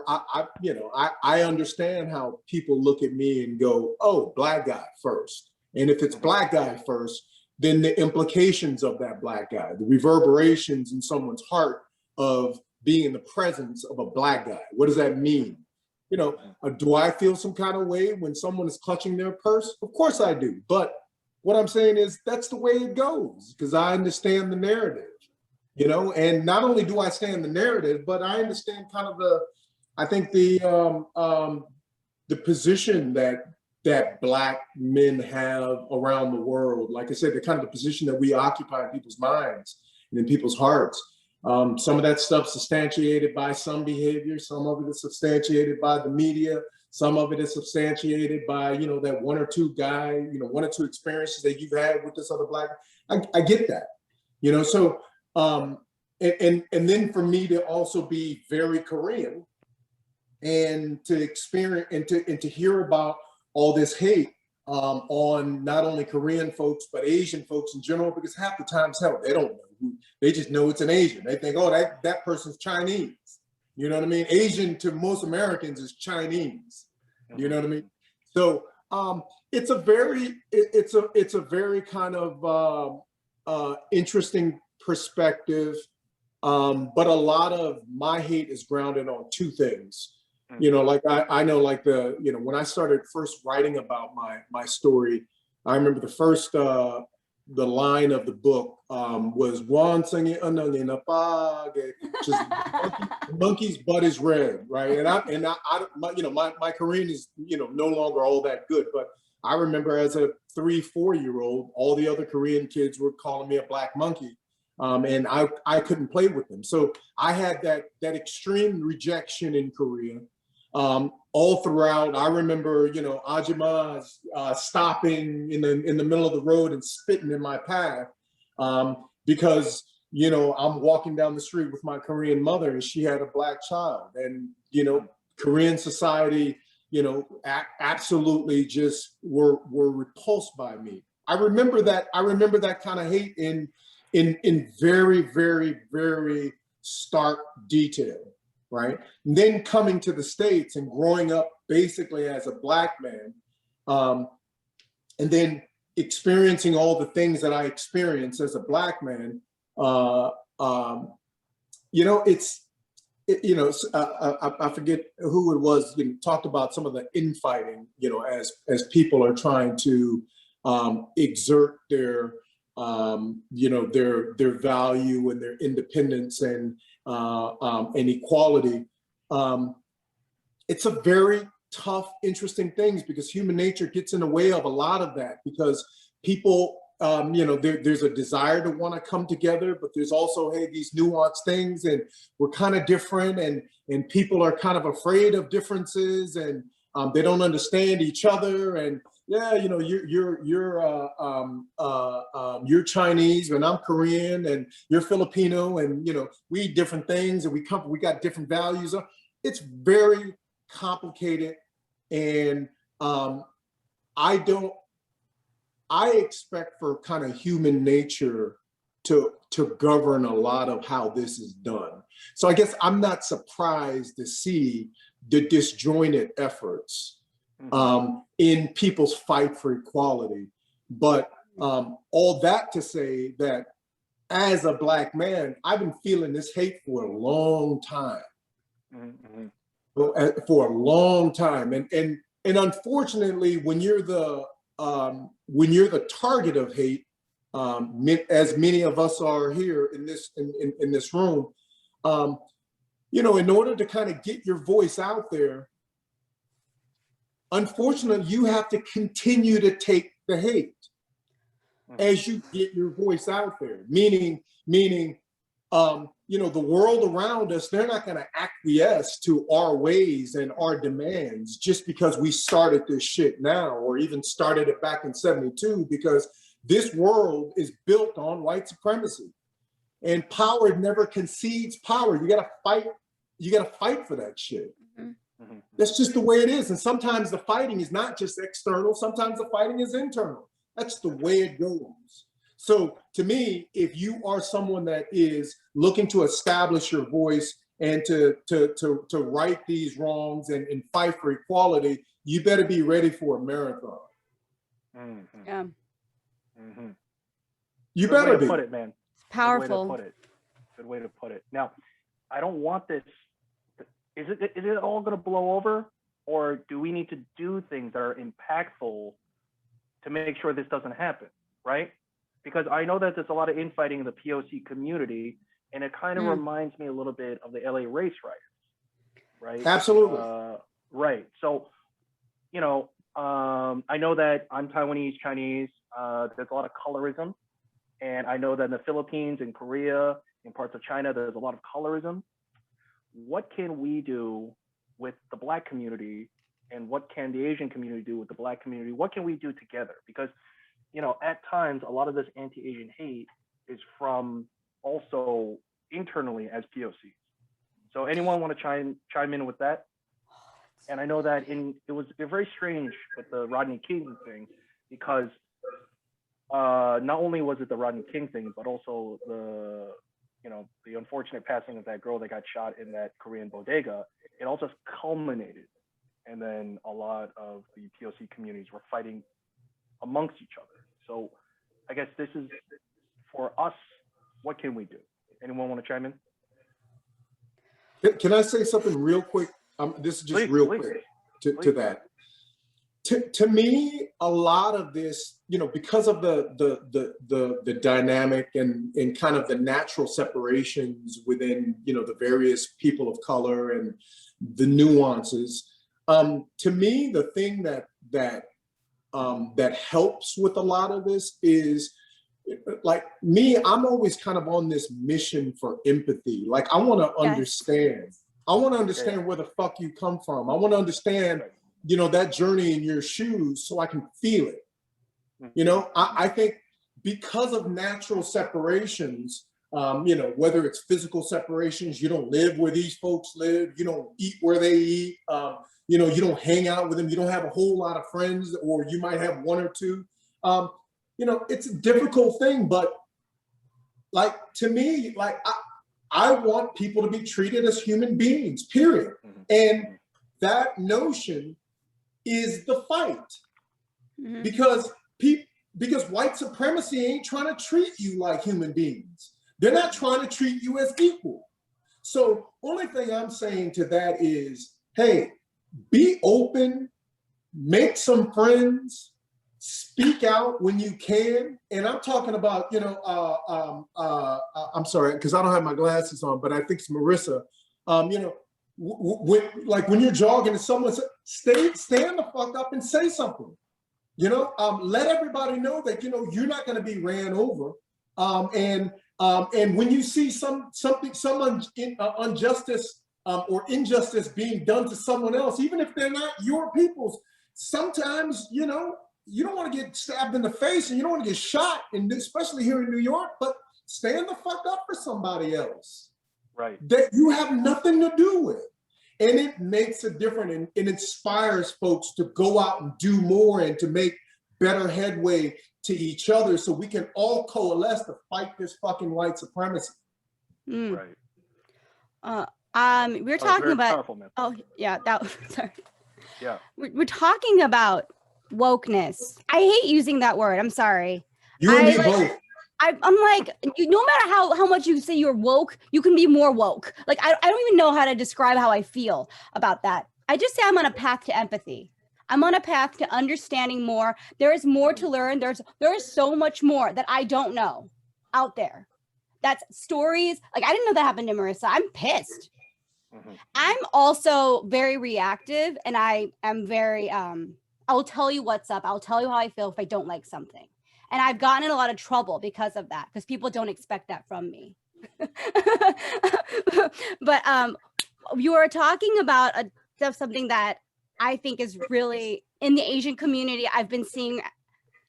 [SPEAKER 7] I understand how people look at me and go, oh, Black guy first. And if it's Black guy first, then the implications of that Black guy, the reverberations in someone's heart of being in the presence of a Black guy. What does that mean? You know, do I feel some kind of way when someone is clutching their purse? Of course I do. But what I'm saying is that's the way it goes, because I understand the narrative. You know, and not only do I understand the narrative, but I understand kind of the position that Black men have around the world. Like I said, the kind of the position that we occupy in people's minds and in people's hearts. Some of that stuff substantiated by some behavior, some of it is substantiated by the media, some of it is substantiated by, you know, that one or two experiences that you've had with this other Black. I get that, you know, so. And then for me to also be very Korean and to experience and to hear about all this hate on not only Korean folks, but Asian folks in general, because half the time, hell, they don't know who, they just know it's an Asian. They think, oh, that person's Chinese. You know what I mean? Asian to most Americans is Chinese. You know what I mean? So it's a very kind of interesting perspective, but a lot of my hate is grounded on two things. You know, like I know, like when I started first writing about my story, I remember the first the line of the book was "Wan singing just monkey's butt is red," right? And my Korean is no longer all that good, but I remember as a 3-4-year-old, all the other Korean kids were calling me a black monkey. And I couldn't play with them. So I had that extreme rejection in Korea. all throughout. I remember, you know, Ajima stopping in the middle of the road and spitting in my path because, you know, I'm walking down the street with my Korean mother and she had a Black child. And, you know, Korean society, you know, absolutely just were repulsed by me. I remember that kind of hate in very, very, very stark detail, right? And then coming to the States and growing up basically as a Black man, and then experiencing all the things that I experienced as a Black man, you know, I forget who it was, you know, talked about some of the infighting, you know, as people are trying to exert their, you know, their value and their independence and equality. It's a very tough, interesting things because human nature gets in the way of a lot of that because people, you know, there's a desire to want to come together, but there's also, hey, these nuanced things and we're kind of different and people are kind of afraid of differences and they don't understand each other. And yeah, you know, you're Chinese and I'm Korean and you're Filipino and, you know, we eat different things and we got different values. It's very complicated. And I expect for kind of human nature to govern a lot of how this is done. So I guess I'm not surprised to see the disjointed efforts in people's fight for equality. But all that to say that as a Black man, I've been feeling this hate for a long time. For a long time. And unfortunately, when you're the target of hate, as many of us are here in this room, you know, in order to kind of get your voice out there, unfortunately, you have to continue to take the hate as you get your voice out there. Meaning, you know, the world around us, they're not going to acquiesce to our ways and our demands just because we started this shit now, or even started it back in '72, because this world is built on white supremacy and power never concedes power. You got to fight for that shit. That's just the way it is. And sometimes the fighting is not just external. Sometimes the fighting is internal. That's the way it goes. So to me, if you are someone that is looking to establish your voice and to right these wrongs and fight for equality, you better be ready for a marathon.
[SPEAKER 6] Yeah.
[SPEAKER 7] You
[SPEAKER 3] Good
[SPEAKER 7] better
[SPEAKER 3] way to
[SPEAKER 7] be.
[SPEAKER 3] put it, man.
[SPEAKER 6] Powerful.
[SPEAKER 3] Good way to put it. Now, I don't want this. Is it all going to blow over, or do we need to do things that are impactful to make sure this doesn't happen, right? Because I know that there's a lot of infighting in the POC community, and it kind of reminds me a little bit of the LA race riots, right?
[SPEAKER 7] Absolutely.
[SPEAKER 3] Right. So, you know, I know that I'm Taiwanese, Chinese. There's a lot of colorism, and I know that in the Philippines, in Korea, in parts of China, there's a lot of colorism. What can we do with the Black community, and what can the Asian community do with the Black community? What can we do together? Because, you know, at times, a lot of this anti-Asian hate is from also internally as POCs. So anyone want to chime in with that? And I know that it was very strange with the Rodney King thing, because not only was it the Rodney King thing, but also the unfortunate passing of that girl that got shot in that Korean bodega. It all just culminated, and then a lot of the POC communities were fighting amongst each other. So I guess this is for us. What can we do? Anyone want to chime in?
[SPEAKER 7] Can I say something real quick? This is just quick to that. To me, a lot of this, you know, because of the dynamic and kind of the natural separations within, you know, the various people of color and the nuances. To me, the thing that helps with a lot of this is, like me, I'm always kind of on this mission for empathy. Like I want to understand. I want to understand where the fuck you come from. I want to understand, you know, that journey in your shoes so I can feel it. You know, I think because of natural separations, you know, whether it's physical separations, you don't live where these folks live, you don't eat where they eat, you know, you don't hang out with them, you don't have a whole lot of friends, or you might have one or two. You know, it's a difficult thing, but like, to me, like, I want people to be treated as human beings, period. And that notion is the fight. Because white supremacy ain't trying to treat you like human beings. They're not trying to treat you as equal. So only thing I'm saying to that is, hey, be open, make some friends, speak out when you can. And I'm talking about, you know, I'm sorry, because I don't have my glasses on, but I think it's Marissa. You know, when you're jogging and someone says, stand the fuck up and say something. You know, let everybody know that, you know, you're not going to be ran over. And when you see some injustice or injustice being done to someone else, even if they're not your people's, sometimes, you know, you don't want to get stabbed in the face and you don't want to get shot, and especially here in New York, but stand the fuck up for somebody else.
[SPEAKER 3] Right.
[SPEAKER 7] That you have nothing to do with. And it makes a difference and it inspires folks to go out and do more and to make better headway to each other so we can all coalesce to fight this fucking white supremacy.
[SPEAKER 3] Right.
[SPEAKER 6] We're talking about,
[SPEAKER 3] powerful,
[SPEAKER 6] oh yeah, that sorry.
[SPEAKER 3] Yeah.
[SPEAKER 6] We're talking about wokeness. I hate using that word. I'm sorry.
[SPEAKER 7] You and me both.
[SPEAKER 6] I'm like, no matter how much you say you're woke, you can be more woke. Like, I don't even know how to describe how I feel about that. I just say I'm on a path to empathy. I'm on a path to understanding more. There is more to learn. There is so much more that I don't know out there. That's stories. Like, I didn't know that happened to Marissa. I'm pissed. I'm also very reactive, and I am very, I'll tell you what's up. I'll tell you how I feel if I don't like something. And I've gotten in a lot of trouble because of that, because people don't expect that from me. But you are talking about something that I think is really in the Asian community. I've been seeing,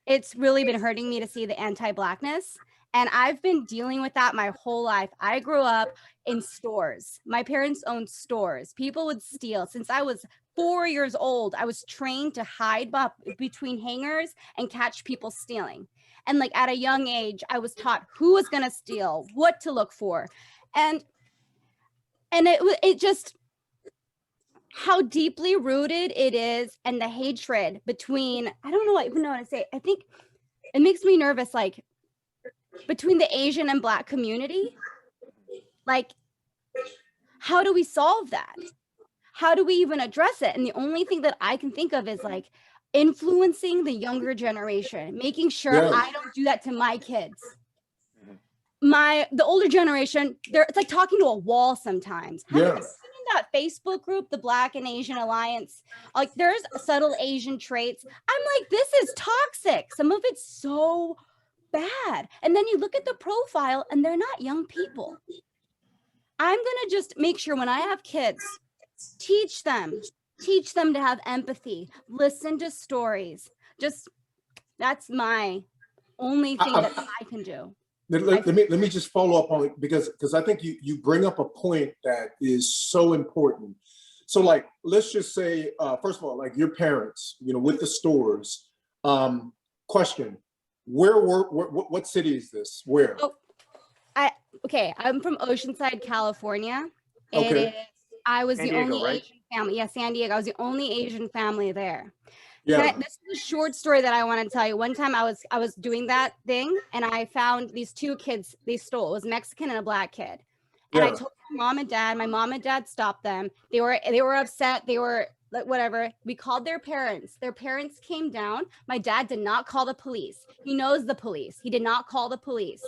[SPEAKER 6] it's really been hurting me to see the anti-Blackness. And I've been dealing with that my whole life. I grew up in stores. My parents owned stores. People would steal. Since I was 4 years old, I was trained to hide between hangers and catch people stealing. And like at a young age, I was taught who was going to steal, what to look for. And it just, how deeply rooted it is, and the hatred between, I don't know even know how to say it. I think it makes me nervous, like between the Asian and Black community. Like, how do we solve that? How do we even address it? And the only thing that I can think of is like influencing the younger generation, making sure I don't do that to my kids. The older generation, it's like talking to a wall sometimes. In that Facebook group, the Black and Asian Alliance, like there's subtle Asian traits. I'm like, this is toxic. Some of it's so bad. And then you look at the profile and they're not young people. I'm gonna just make sure when I have kids, teach them to have empathy, listen to stories. Just, that's my only thing that I can do.
[SPEAKER 7] Let me just follow up on it because I think you bring up a point that is so important. So like, let's just say, first of all, like your parents, you know, with the stores, question, what city is this? Where?
[SPEAKER 6] Oh, I'm from Oceanside, California.
[SPEAKER 7] Okay.
[SPEAKER 6] I was
[SPEAKER 3] San
[SPEAKER 6] the
[SPEAKER 3] Diego,
[SPEAKER 6] only
[SPEAKER 3] right?
[SPEAKER 6] Asian family. Yeah, San Diego. I was the only Asian family there.
[SPEAKER 7] Yeah.
[SPEAKER 6] This is a short story that I want to tell you. One time I was doing that thing and I found these two kids they stole. It was Mexican and a Black kid. And I told my mom and dad. My mom and dad stopped them. They were upset. They were like, whatever. We called their parents. Their parents came down. My dad did not call the police. He knows the police. He did not call the police.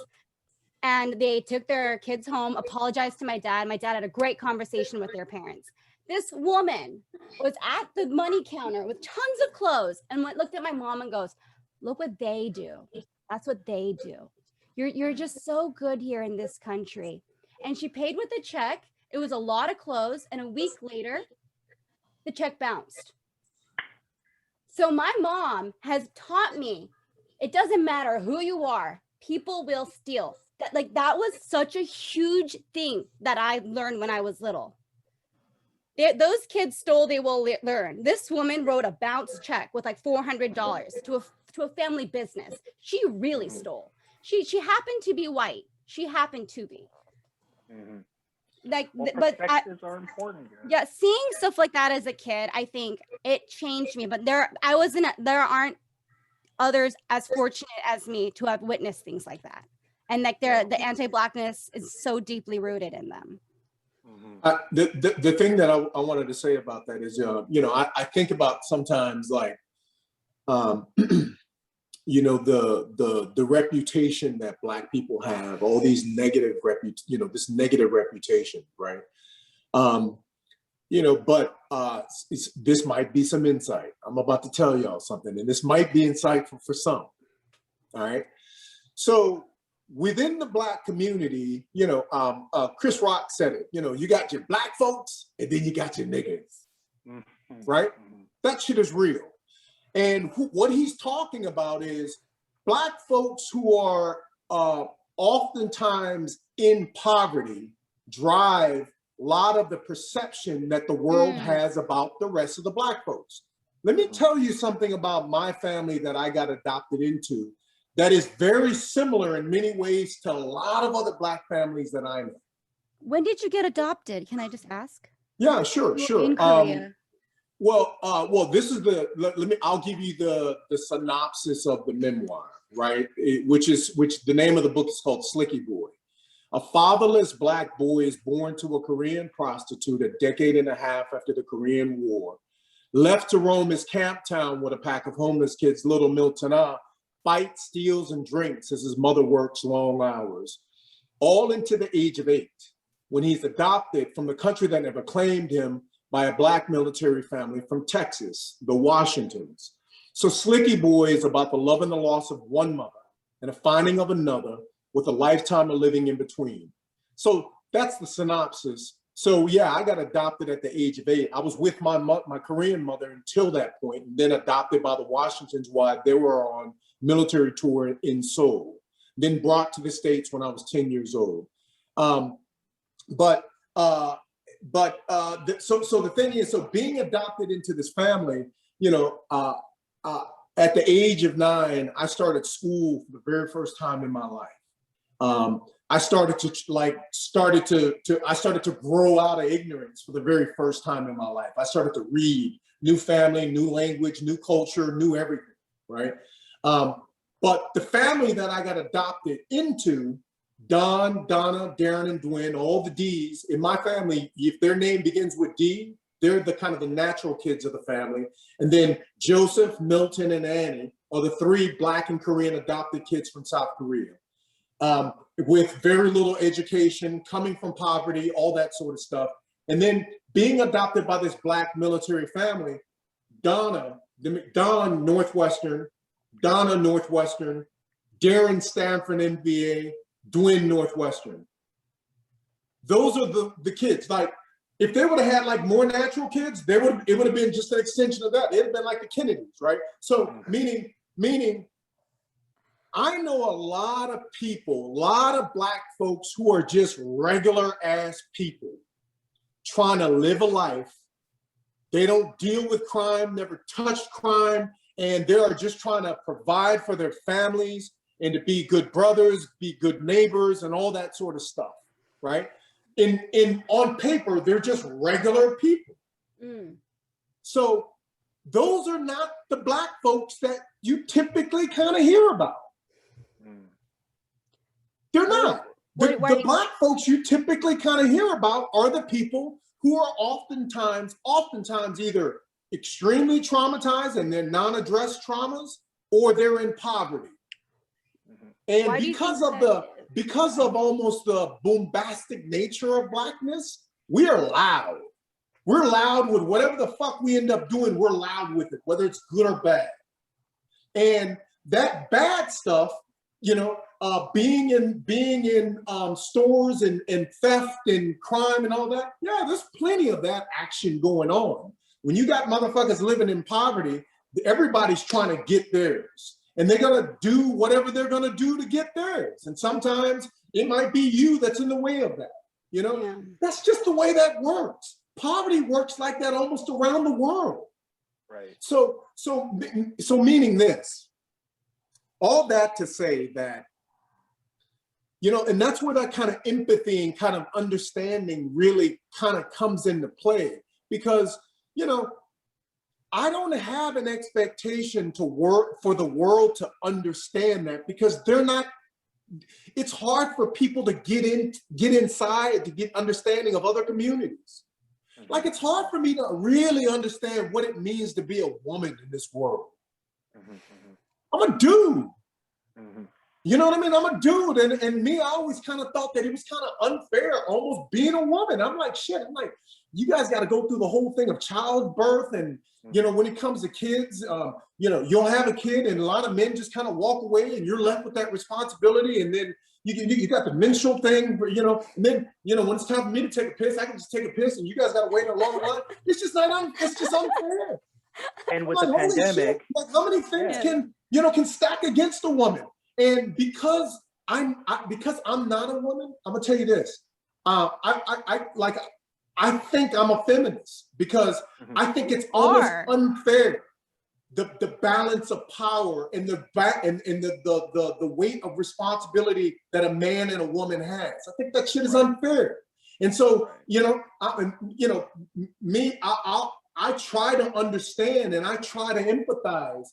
[SPEAKER 6] And they took their kids home, apologized to my dad. My dad had a great conversation with their parents. This woman was at the money counter with tons of clothes and looked at my mom and goes, look what they do. That's what they do. You're just so good here in this country. And she paid with a check It was a lot of clothes. And a week later, the check bounced. So my mom has taught me, it doesn't matter who you are, people will steal. That was such a huge thing that I learned when I was little. Those kids stole, they will learn. This woman wrote a bounce check with like $400 to a family business. She really stole. She happened to be white. She happened to be. Like,
[SPEAKER 3] Well,
[SPEAKER 6] but
[SPEAKER 3] perspectives are important here.
[SPEAKER 6] yeah, seeing stuff like that as a kid, I think it changed me. But there aren't others as fortunate as me to have witnessed things like that. And like the anti-Blackness is so deeply rooted in them.
[SPEAKER 7] The thing that I wanted to say about that is, I think about sometimes like, the reputation that Black people have, all these negative this negative reputation, right? But this might be some insight. I'm about to tell y'all something, and this might be insightful for some. All right. So within the Black community, Chris Rock said it, you got your Black folks and then you got your niggas, right? That shit is real. And what he's talking about is Black folks who are oftentimes in poverty drive a lot of the perception that the world has about the rest of the Black folks. Let me tell you something about my family that I got adopted into that is very similar in many ways to a lot of other Black families that I know.
[SPEAKER 6] When did you get adopted? Can I just ask?
[SPEAKER 7] Yeah, sure.
[SPEAKER 6] In Korea.
[SPEAKER 7] Well, this is I'll give you the synopsis of the memoir, right? Which the name of the book is called Slicky Boy. A fatherless Black boy is born to a Korean prostitute a decade and a half after the Korean War. Left to roam his camp town with a pack of homeless kids, Little Miltona, fights, steals, and drinks as his mother works long hours, all into the age of 8, when he's adopted from the country that never claimed him by a Black military family from Texas, the Washingtons. So Slicky Boy is about the love and the loss of one mother and the finding of another with a lifetime of living in between. So that's the synopsis. So yeah, I got adopted at the age of 8. I was with my Korean mother until that point, and then adopted by the Washingtons while they were on military tour in Seoul, then brought to the States when I was 10 years old. So the thing is, so being adopted into this family, at the age of 9, I started school for the very first time in my life. I started to grow out of ignorance for the very first time in my life. I started to read, new family, new language, new culture, new everything, right? But the family that I got adopted into, Don, Donna, Darren, and Dwayne, all the D's in my family, if their name begins with D, they're the kind of the natural kids of the family. And then Joseph, Milton, and Annie are the 3 Black and Korean adopted kids from South Korea, with very little education, coming from poverty, all that sort of stuff. And then being adopted by this Black military family, Don Northwestern, Donna Northwestern, Darren Stanford MBA, Dwayne Northwestern. Those are the kids. Like, if they would have had like more natural kids, it would have been just an extension of that. It'd have been like the Kennedys, right? So meaning I know a lot of people, a lot of Black folks who are just regular ass people trying to live a life. They don't deal with crime, never touched crime, and they are just trying to provide for their families and to be good brothers, be good neighbors, and all that sort of stuff, right? On paper, they're just regular people. So those are not the Black folks that you typically kind of hear about. They're not. The Black folks you typically kind of hear about are the people who are oftentimes either extremely traumatized and they're non-addressed traumas, or they're in poverty. And because of almost the bombastic nature of Blackness, we are loud. We're loud with whatever the fuck we end up doing, we're loud with it, whether it's good or bad. And that bad stuff, being in stores and theft and crime and all that. Yeah, there's plenty of that action going on. When you got motherfuckers living in poverty, everybody's trying to get theirs. And they're gonna do whatever they're gonna do to get theirs. And sometimes it might be you that's in the way of that. You know,
[SPEAKER 6] Yeah.
[SPEAKER 7] that's just the way that works. Poverty works like that almost around the world.
[SPEAKER 3] Right.
[SPEAKER 7] So meaning this, all that to say that, you know, and that's where that kind of empathy and kind of understanding really kind of comes into play, because, you know, I don't have an expectation to work for the world to understand that, because they're not, it's hard for people to get inside, to get understanding of other communities. Like, it's hard for me to really understand what it means to be a woman in this world. I'm a dude. You know what I mean? I'm a dude. And me, I always kind of thought that it was kind of unfair almost being a woman. I'm like, shit, I'm like, you guys got to go through the whole thing of childbirth. And, you know, when it comes to kids, you know, you'll have a kid and a lot of men just kind of walk away and you're left with that responsibility. And then you got the menstrual thing, you know, and then, you know, when it's time for me to take a piss, I can just take a piss and you guys got to wait a long line. It's just not, it's just unfair.
[SPEAKER 3] And with
[SPEAKER 7] like,
[SPEAKER 3] the
[SPEAKER 7] holy
[SPEAKER 3] pandemic,
[SPEAKER 7] shit, like, how many things can stack against a woman? And because I'm not a woman, I'm gonna tell you this. I think I'm a feminist because I think it's almost unfair, the balance of power and the weight of responsibility that a man and a woman has. I think that shit is unfair. And so, you know, I try to understand and I try to empathize,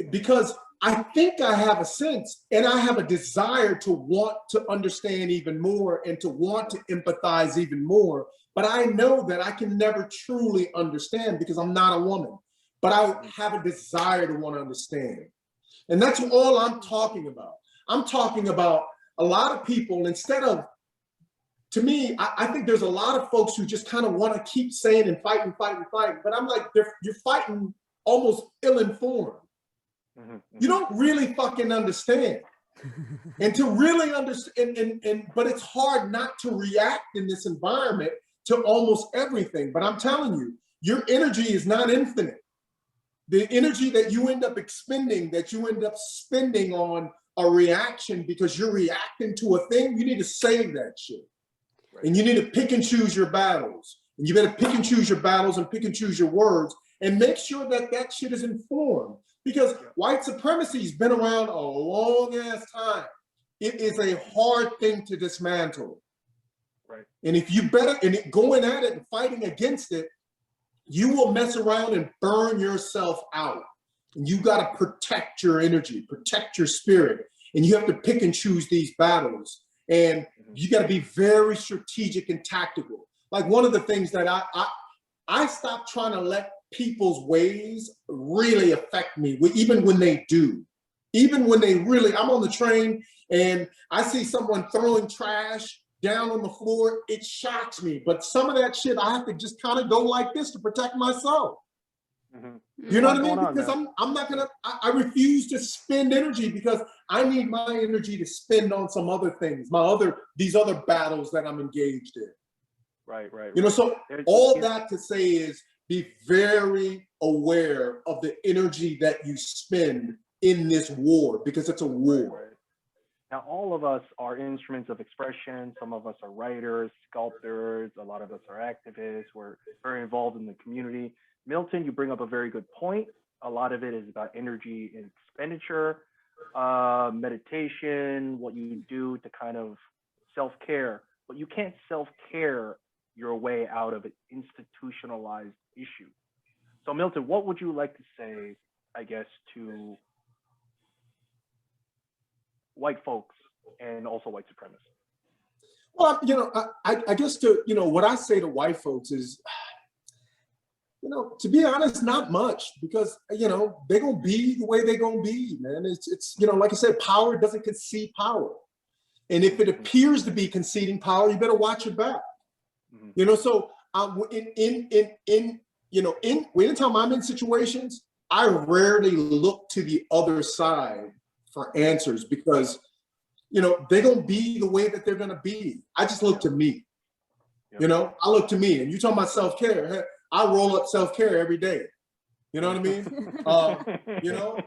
[SPEAKER 7] because I think I have a sense and I have a desire to want to understand even more and to want to empathize even more. But I know that I can never truly understand because I'm not a woman. But I have a desire to want to understand. And that's all I'm talking about. I'm talking about a lot of people, instead of, to me, I think there's a lot of folks who just kind of want to keep saying and fighting. But I'm like, you're fighting almost ill-informed. You don't really fucking understand. And to really understand, but it's hard not to react in this environment to almost everything. But I'm telling you, your energy is not infinite. The energy that you end up expending, that you end up spending on a reaction because you're reacting to a thing, you need to save that shit. And you need to pick and choose your battles. And you better pick and choose your battles and pick and choose your words and make sure that that shit is informed. Because white supremacy has been around a long ass time. It is a hard thing to dismantle.
[SPEAKER 3] Right.
[SPEAKER 7] And if you going at it and fighting against it, you will mess around and burn yourself out. And you got to protect your energy, protect your spirit. And you have to pick and choose these battles. And you got to be very strategic and tactical. Like, one of the things that I stopped trying to let people's ways really affect me, even when they do. Even when they really, I'm on the train and I see someone throwing trash down on the floor, it shocks me. But some of that shit, I have to just kind of go like this to protect myself. You know what I mean? Because I'm not gonna, I refuse to spend energy because I need my energy to spend on some other things, these other battles that I'm engaged in.
[SPEAKER 3] Right.
[SPEAKER 7] You know, so all that to say is, be very aware of the energy that you spend in this war, because it's a war.
[SPEAKER 3] Right. Now, all of us are instruments of expression. Some of us are writers, sculptors. A lot of us are activists. We're very involved in the community. Milton, you bring up a very good point. A lot of it is about energy and expenditure, meditation, what you do to kind of self-care. But you can't self-care your way out of an institutionalized issue. So Milton, what would you like to say, I guess, to white folks and also white supremacists?
[SPEAKER 7] Well, you know, I guess what I say to white folks is, to be honest, not much, because, they're going to be the way they're going to be, man. It's like I said, power doesn't concede power. And if it appears to be conceding power, you better watch your back. So anytime I'm in situations, I rarely look to the other side for answers, because you know, they're gonna be the way that they're gonna be. I just look to me.
[SPEAKER 3] Yep.
[SPEAKER 7] You know, I look to me. And you talking about self-care. I roll up self-care every day. You know what I mean? You know,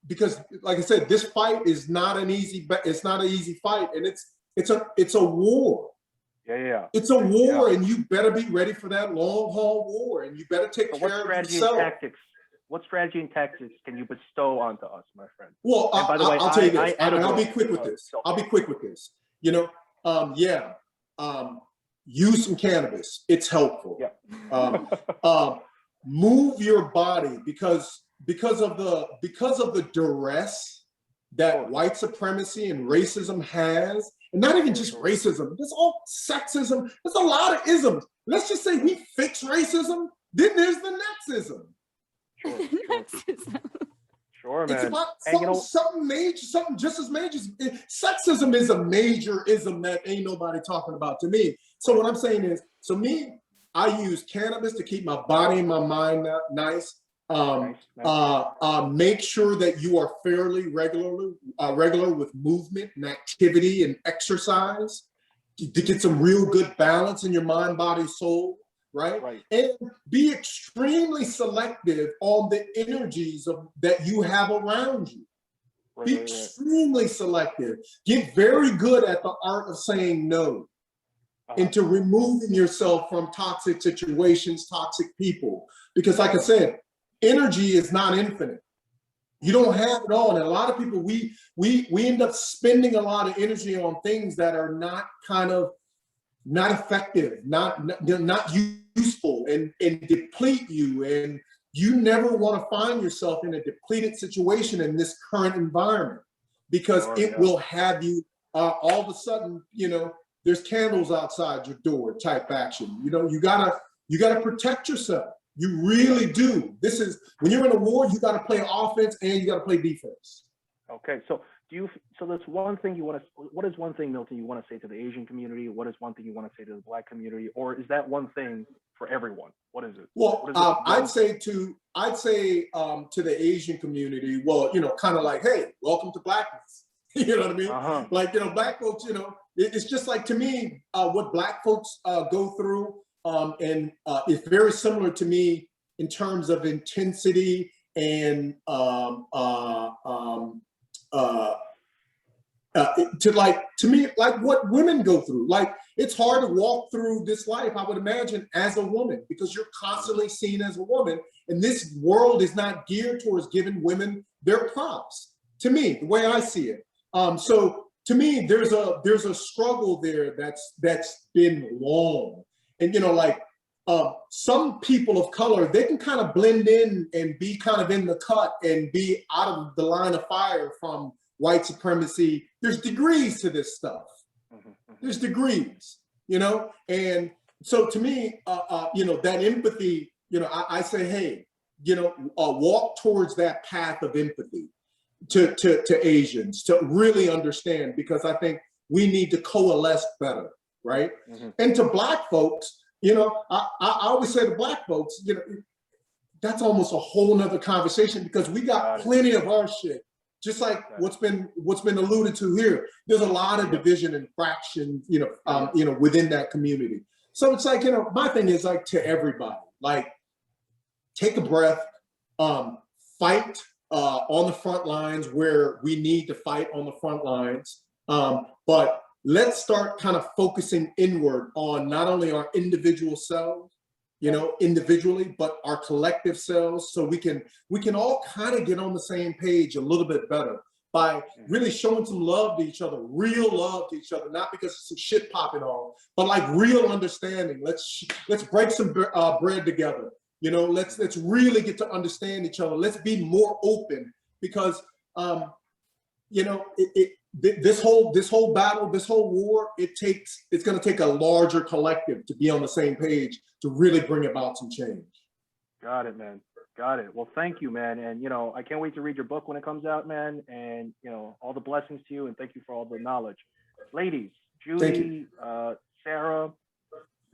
[SPEAKER 7] because like I said, this fight is not an easy, it's not an easy fight, and it's a war.
[SPEAKER 3] Yeah.
[SPEAKER 7] It's a war, and you better be ready for that long haul war, and you better take care of yourself.
[SPEAKER 3] What strategy and tactics can you bestow onto us, my friend?
[SPEAKER 7] Well,
[SPEAKER 3] by the way,
[SPEAKER 7] I'll tell you this, and I'll be quick with this. I'll be quick with this. You know, use some cannabis. It's helpful.
[SPEAKER 3] Yeah.
[SPEAKER 7] Move your body because of the duress that white supremacy and racism has, and not even just racism. There's all sexism. There's a lot of isms. Let's just say we fix racism. Then there's the nexism.
[SPEAKER 3] Sure, man.
[SPEAKER 7] It's about something major, something just as major. Sexism is a major ism that ain't nobody talking about to me. So what I'm saying is, so me, I use cannabis to keep my body and my mind nice. Make sure that you are fairly regular with movement and activity and exercise to get some real good balance in your mind, body, soul. Right? And be extremely selective on the energies that you have around you. Be extremely selective. Get very good at the art of saying no, and to removing yourself from toxic situations, toxic people. Because like I said, energy is not infinite. You don't have it all. And a lot of people, we end up spending a lot of energy on things that are not effective, not useful, and deplete you. And you never want to find yourself in a depleted situation in this current environment, because it will have you all of a sudden, you know, there's candles outside your door type action. You know, you gotta protect yourself. You really do. This is, when you're in a war, you gotta play offense and you gotta play defense.
[SPEAKER 3] Okay, so that's one thing you want to, what is one thing, Milton, you want to say to the Asian community? What is one thing you want to say to the Black community? Or is that one thing for everyone? What is it?
[SPEAKER 7] Well, I'd say to the Asian community, well, you know, kind of like, hey, welcome to Blackness. You know what I mean? Like, you know, Black folks, you know, it's just like, to me, what Black folks go through, and it's very similar to me in terms of intensity and to me, like what women go through. Like, it's hard to walk through this life, I would imagine, as a woman, because you're constantly seen as a woman, and this world is not geared towards giving women their props. To me, the way I see it. So to me, there's a struggle there that's been long, and you know, like some people of color, they can kind of blend in and be kind of in the cut and be out of the line of fire from white supremacy. There's degrees to this stuff. There's degrees, you know? And so to me, you know, that empathy, you know, I say, hey, you know, walk towards that path of empathy to Asians, to really understand, because I think we need to coalesce better, right? And to Black folks, you know, I always say to Black folks, you know, that's almost a whole nother conversation, because we got plenty of our shit. Just like what's been alluded to here, there's a lot of division and fraction, you know, within that community. So it's like, you know, my thing is like, to everybody, like, take a breath, fight on the front lines where we need to fight on the front lines, but let's start kind of focusing inward on not only our individual selves, you know, individually, but our collective selves, so we can all kind of get on the same page a little bit better by really showing some love to each other, real love to each other, not because of some shit popping off, but like real understanding. Let's break some bread together. You know, let's really get to understand each other. Let's be more open, because you know, this whole battle, this whole war, it's going to take a larger collective to be on the same page to really bring about some change.
[SPEAKER 3] Got it, man. Got it. Well, thank you, man. And, you know, I can't wait to read your book when it comes out, man. And, you know, all the blessings to you, and thank you for all the knowledge. Ladies, Julie, Sarah,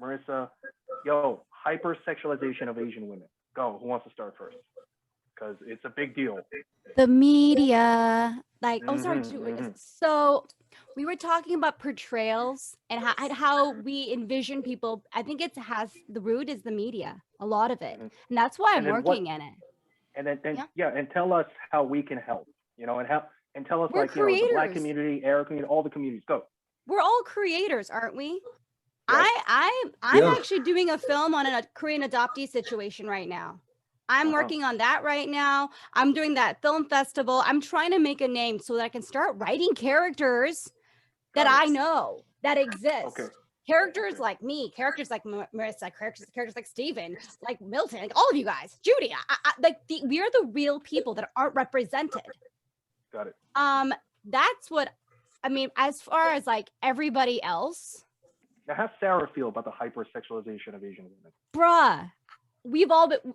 [SPEAKER 3] Marissa, yo, hypersexualization of Asian women. Go. Who wants to start first? because it's a big deal.
[SPEAKER 6] The media, like, oh, sorry.
[SPEAKER 3] Mhm.
[SPEAKER 6] So we were talking about portrayals and how we envision people. I think it has the root is the media, a lot of it.
[SPEAKER 3] Mhm.
[SPEAKER 6] And that's why I'm
[SPEAKER 3] And then
[SPEAKER 6] working in it.
[SPEAKER 3] And then,
[SPEAKER 6] Yeah.
[SPEAKER 3] yeah, and tell us how we can help, you know, and tell us
[SPEAKER 6] We're
[SPEAKER 3] like, you know, the Black
[SPEAKER 6] creators.
[SPEAKER 3] community, Arab community, all the communities. Go.
[SPEAKER 6] We're all creators, aren't we?
[SPEAKER 3] Yes.
[SPEAKER 6] I'm
[SPEAKER 7] Yeah.
[SPEAKER 6] actually doing a film on a Korean adoptee situation right now. I'm
[SPEAKER 3] Uh-huh.
[SPEAKER 6] working on that right now. I'm doing that film festival. I'm trying to make a name so that I can start writing characters that
[SPEAKER 3] Got it.
[SPEAKER 6] I know that exist.
[SPEAKER 3] Okay.
[SPEAKER 6] Characters
[SPEAKER 3] Okay.
[SPEAKER 6] like me, characters like Marissa, characters like Steven, like Milton, like all of you guys, Judy. We are the real people that aren't represented.
[SPEAKER 3] Got it.
[SPEAKER 6] That's what I mean. As far as like everybody else,
[SPEAKER 3] Now, how's Sarah feel about the hypersexualization of Asian women?
[SPEAKER 6] bruh,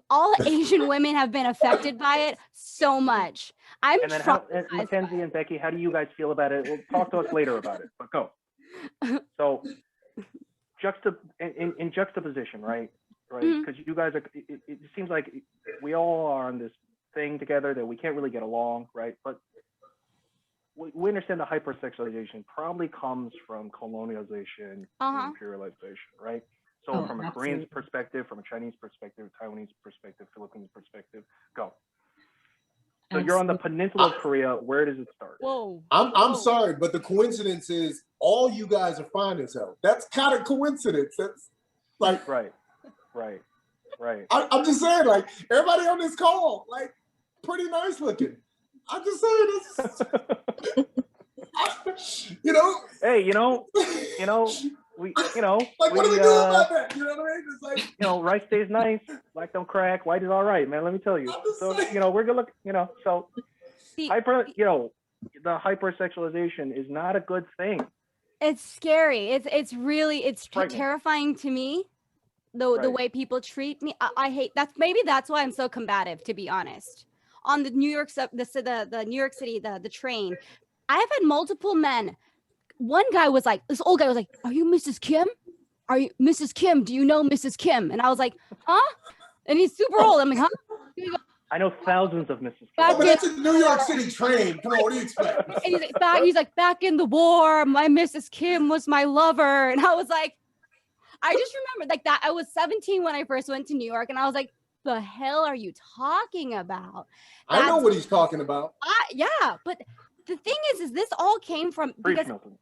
[SPEAKER 6] all Asian women have been affected by it so much. I'm
[SPEAKER 3] And then
[SPEAKER 6] traumatized by
[SPEAKER 3] Mackenzie
[SPEAKER 6] it.
[SPEAKER 3] and Becky, how do you guys feel about it? We'll talk to us later about it, but go. So, in juxtaposition, right?
[SPEAKER 6] Mhm.
[SPEAKER 3] Because you guys are, it seems like we all are on this thing together that we can't really get along, right? But we understand the hypersexualization probably comes from colonialization and imperialization, right? So
[SPEAKER 5] Oh,
[SPEAKER 3] from a
[SPEAKER 5] absolutely.
[SPEAKER 3] Korean's perspective, from a Chinese perspective, Taiwanese perspective, Philippines perspective, go. So you're on the peninsula of Korea. Where does it start?
[SPEAKER 6] Whoa.
[SPEAKER 7] I'm sorry, but the coincidence is all you guys are fine as hell. That's kind of coincidence. That's like
[SPEAKER 3] Right.
[SPEAKER 7] I'm just saying, like everybody on this call, like pretty nice looking. I'm just saying, you know.
[SPEAKER 3] Hey, we,
[SPEAKER 7] Like, what do we do about that? You know what I mean? It's like,
[SPEAKER 3] rice stays nice, black don't crack, white is all right, man. Let me tell you.
[SPEAKER 7] I'm just
[SPEAKER 3] So,
[SPEAKER 7] saying.
[SPEAKER 3] we're gonna look, so
[SPEAKER 6] See,
[SPEAKER 3] the hypersexualization is not a good thing.
[SPEAKER 6] it's scary. It's really
[SPEAKER 3] Frightening.
[SPEAKER 6] terrifying to me. The
[SPEAKER 3] Right.
[SPEAKER 6] way people treat me. I hate that's why I'm so combative, to be honest. On the New York the New York City the train, I have had multiple men. One guy was like, this old guy was like, "Are you Mrs. Kim? Are you Mrs. Kim? Do you know Mrs. Kim?" And I was like, "Huh?" And he's super old. I'm like, "Huh?"
[SPEAKER 3] I know thousands of Mrs.
[SPEAKER 6] Back
[SPEAKER 7] oh, but that's a New York City train. Come on, what do you expect?
[SPEAKER 6] And he's like, "Back in the war, my Mrs. Kim was my lover." And I was like, I just remember like that. I was 17 when I first went to New York, and I was like, "The hell are you talking about?"
[SPEAKER 7] I know what he's talking about.
[SPEAKER 6] Yeah, but the thing is this all came from
[SPEAKER 3] Preach,
[SPEAKER 6] because
[SPEAKER 3] Milton.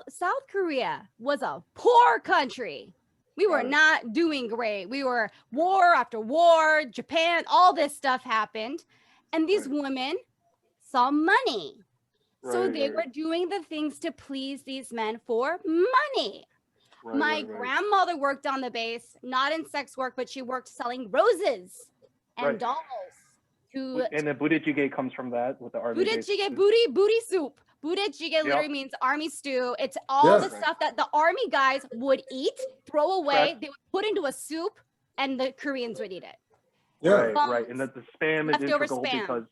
[SPEAKER 6] South Korea was a poor country. We were
[SPEAKER 3] Got it.
[SPEAKER 6] not doing great. We were war after war, Japan, all this stuff happened. And these women saw money. So
[SPEAKER 3] Right,
[SPEAKER 6] they
[SPEAKER 3] right.
[SPEAKER 6] were doing the things to please these men for money.
[SPEAKER 3] Right,
[SPEAKER 6] My
[SPEAKER 3] right, right.
[SPEAKER 6] grandmother worked on the base, not in sex work, but she worked selling roses and
[SPEAKER 3] Right.
[SPEAKER 6] dolls.
[SPEAKER 3] And the budae-jjigae comes from that with the army.
[SPEAKER 6] Budae-jjigae, booty soup. Budae-jjigae literally means army stew. It's all the
[SPEAKER 3] Right.
[SPEAKER 6] stuff that the army guys would eat, throw away.
[SPEAKER 3] Correct.
[SPEAKER 6] They would put into a soup, and the Koreans would eat it.
[SPEAKER 7] Yeah.
[SPEAKER 3] Right. And the spam is
[SPEAKER 6] Leftover
[SPEAKER 3] integral
[SPEAKER 6] spam.
[SPEAKER 3] because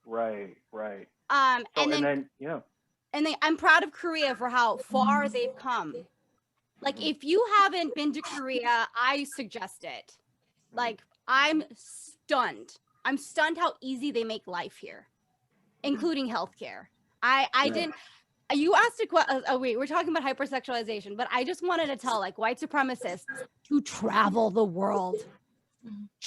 [SPEAKER 3] right. So,
[SPEAKER 6] And then
[SPEAKER 3] then
[SPEAKER 6] I'm proud of Korea for how far they've come. Like, if you haven't been to Korea, I suggest it. Like, I'm stunned. I'm stunned how easy they make life here, including healthcare. I didn't. You asked a question. Oh wait, we're talking about hypersexualization, but I just wanted to tell like white supremacists to travel the world.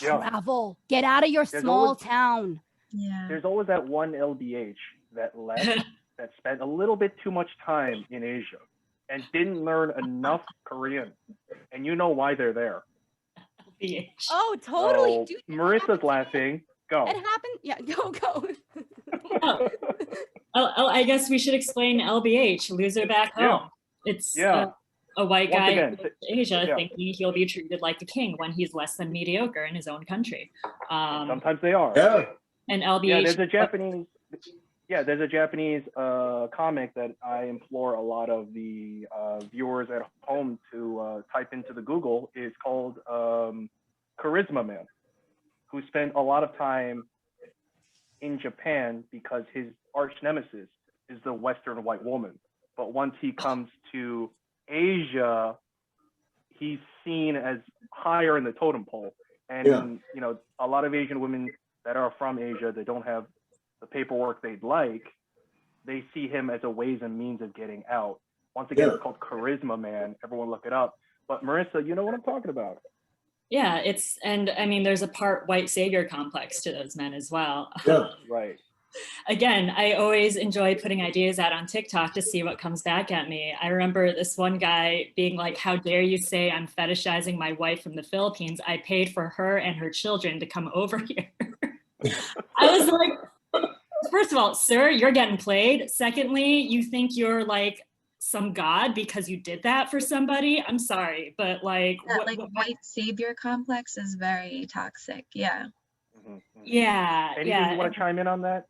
[SPEAKER 3] Yeah.
[SPEAKER 6] Travel. Get out of your
[SPEAKER 3] There's
[SPEAKER 6] small
[SPEAKER 3] always-
[SPEAKER 6] town.
[SPEAKER 1] Yeah.
[SPEAKER 3] there's always that one LBH that left that spent a little bit too much time in Asia and didn't learn enough Korean. And you know why they're there.
[SPEAKER 6] Oh, totally.
[SPEAKER 3] So,
[SPEAKER 6] Dude,
[SPEAKER 3] Marissa's laughing. Go.
[SPEAKER 6] it happened. Yeah, go.
[SPEAKER 5] Oh, I guess we should explain LBH, loser back
[SPEAKER 3] Yeah.
[SPEAKER 5] home. It's
[SPEAKER 3] Yeah.
[SPEAKER 5] a white
[SPEAKER 3] Once
[SPEAKER 5] guy
[SPEAKER 3] again,
[SPEAKER 5] in Asia
[SPEAKER 3] yeah.
[SPEAKER 5] thinking he'll be treated like a king when he's less than mediocre in his own country.
[SPEAKER 3] Sometimes they are.
[SPEAKER 7] Yeah.
[SPEAKER 5] And
[SPEAKER 3] Yeah,
[SPEAKER 5] LBH.
[SPEAKER 3] there's a Japanese comic that I implore a lot of the viewers at home to type into the Google. It's called Charisma Man, who spent a lot of time in Japan because his arch nemesis is the Western white woman. But once he comes to Asia, he's seen as higher in the totem pole. And,
[SPEAKER 7] Yeah.
[SPEAKER 3] a lot of Asian women that are from Asia that don't have the paperwork they'd like, they see him as a ways and means of getting out. Once again,
[SPEAKER 7] Yeah.
[SPEAKER 3] it's called Charisma Man. Everyone look it up. But Marissa, you know what I'm talking about.
[SPEAKER 5] Yeah, and I mean, there's a part white savior complex to those men as well.
[SPEAKER 7] Yeah.
[SPEAKER 3] Right.
[SPEAKER 5] Again, I always enjoy putting ideas out on TikTok to see what comes back at me. I remember this one guy being like, how dare you say I'm fetishizing my wife from the Philippines? I paid for her and her children to come over here. I was like, first of all, sir, you're getting played. Secondly, you think you're like some god because you did that for somebody? I'm sorry, but like,
[SPEAKER 1] That like white savior complex is very toxic. Yeah.
[SPEAKER 5] Yeah,
[SPEAKER 3] Anything
[SPEAKER 5] yeah.
[SPEAKER 3] you want to chime in on that?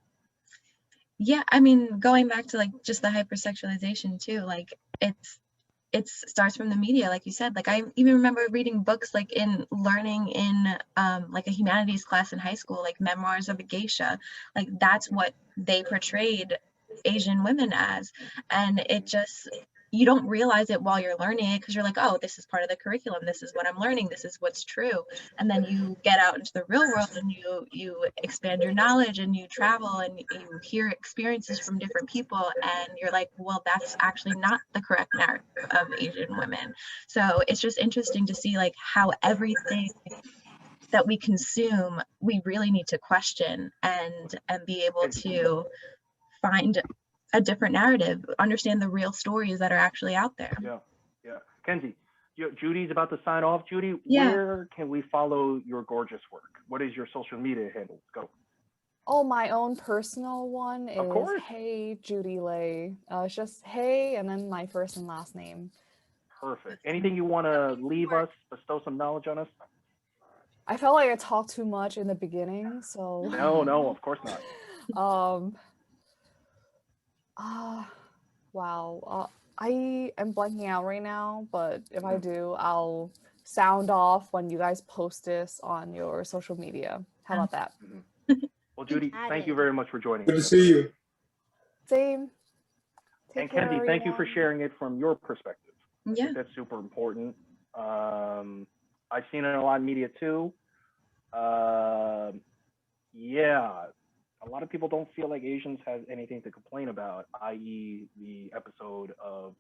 [SPEAKER 1] Yeah, I mean, going back to like just the hypersexualization too, like it starts from the media, like you said. Like I even remember reading books like in learning in like a humanities class in high school, like Memoirs of a Geisha. Like that's what they portrayed Asian women as. And it just, you don't realize it while you're learning it because you're like, oh, this is part of the curriculum. This is what I'm learning. This is what's true. And then you get out into the real world and you expand your knowledge and you travel and you hear experiences from different people and you're like, well, that's actually not the correct narrative of Asian women. So it's just interesting to see like how everything that we consume, we really need to question and be able to find a different narrative, understand the real stories that are actually out there.
[SPEAKER 3] Yeah, yeah. Kenzie, Judy's about to sign off. Judy,
[SPEAKER 1] Yeah.
[SPEAKER 3] where can we follow your gorgeous work? What is your social media handle? Go.
[SPEAKER 4] Oh, my own personal one
[SPEAKER 3] Of
[SPEAKER 4] is
[SPEAKER 3] course.
[SPEAKER 4] Hey Judy Lay. It's just Hey and then my first and last name.
[SPEAKER 3] Perfect. Anything you want to leave us, bestow some knowledge on us?
[SPEAKER 4] I felt like I talked too much in the beginning, so
[SPEAKER 3] No, of course not.
[SPEAKER 4] Wow. I am blanking out right now, but if I do, I'll sound off when you guys post this on your social media. How about that?
[SPEAKER 3] Well, Judy,
[SPEAKER 6] Got
[SPEAKER 3] thank
[SPEAKER 6] it.
[SPEAKER 3] you very much for joining
[SPEAKER 7] Good to
[SPEAKER 3] us.
[SPEAKER 7] see you.
[SPEAKER 4] Same. Take
[SPEAKER 3] And
[SPEAKER 4] care,
[SPEAKER 3] Kenzie, thank you for
[SPEAKER 4] everyone.
[SPEAKER 3] sharing it from your perspective. I
[SPEAKER 1] Yeah.
[SPEAKER 3] think that's super important. I've seen it in a lot of media too. Yeah, a lot of people don't feel like Asians have anything to complain about, i.e. the episode of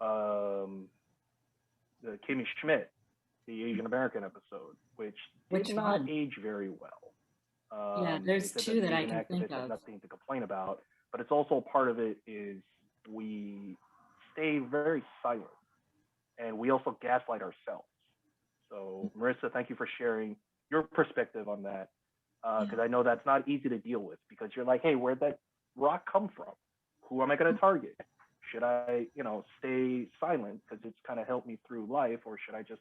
[SPEAKER 3] the Kimmy Schmidt, the Asian American episode, which
[SPEAKER 5] Which
[SPEAKER 3] did not
[SPEAKER 5] one?
[SPEAKER 3] age very well.
[SPEAKER 5] Yeah, there's
[SPEAKER 3] they said
[SPEAKER 5] two
[SPEAKER 3] the
[SPEAKER 5] that I
[SPEAKER 3] Asian
[SPEAKER 5] can think
[SPEAKER 3] activists had
[SPEAKER 5] of.
[SPEAKER 3] nothing to complain about, but it's also part of it is we stay very silent and we also gaslight ourselves. So Marissa, thank you for sharing your perspective on that. Because I know that's not easy to deal with because you're like, hey, where'd that rock come from? Who am I going to target? Should I, stay silent because it's kind of helped me through life, or should I just,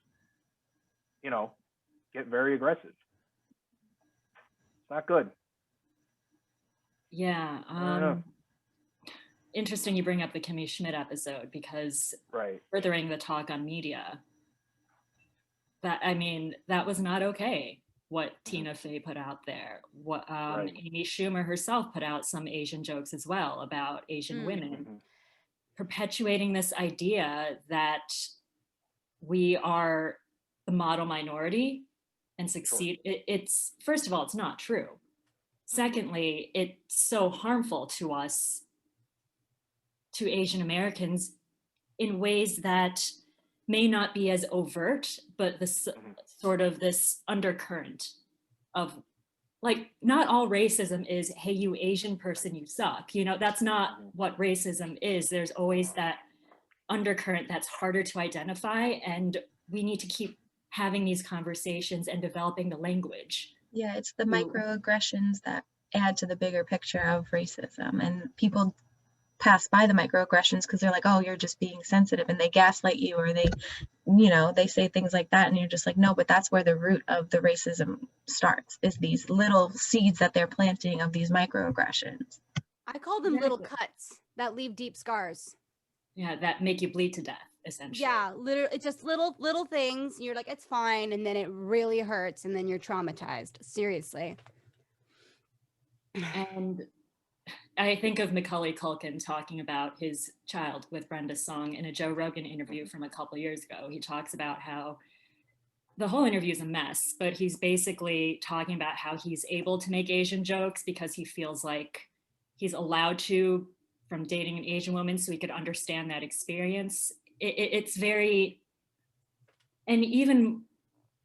[SPEAKER 3] get very aggressive? It's not good.
[SPEAKER 5] Yeah.
[SPEAKER 3] know.
[SPEAKER 5] Interesting you bring up the Kimmy Schmidt episode because
[SPEAKER 3] Right.
[SPEAKER 5] furthering the talk on media, that was not okay what Tina Fey put out there. What
[SPEAKER 3] Right.
[SPEAKER 5] Amy Schumer herself put out some Asian jokes as well about Asian women,
[SPEAKER 3] Mhm.
[SPEAKER 5] perpetuating this idea that we are the model minority and succeed. It's first of all, it's not true. Secondly, it's so harmful to us, to Asian Americans, in ways that may not be as overt, but this sort of this undercurrent of like, not all racism is, hey, you Asian person, you suck. That's not what racism is. There's always that undercurrent that's harder to identify, and we need to keep having these conversations and developing the language.
[SPEAKER 1] Yeah, it's the microaggressions that add to the bigger picture of racism, and people pass by the microaggressions because they're like, oh, you're just being sensitive, and they gaslight you, or they say things like that, and you're just like, no, but that's where the root of the racism starts, is these little seeds that they're planting of these microaggressions.
[SPEAKER 6] I call them little cuts that leave deep scars.
[SPEAKER 5] Yeah, that make you bleed to death, essentially.
[SPEAKER 6] Yeah, literally, it's just little things. You're like, it's fine, and then it really hurts, and then you're traumatized. Seriously.
[SPEAKER 5] And I think of Macaulay Culkin talking about his child with Brenda Song in a Joe Rogan interview from a couple years ago. He talks about how the whole interview is a mess, but he's basically talking about how he's able to make Asian jokes because he feels like he's allowed to from dating an Asian woman, so he could understand that experience. It's very, and even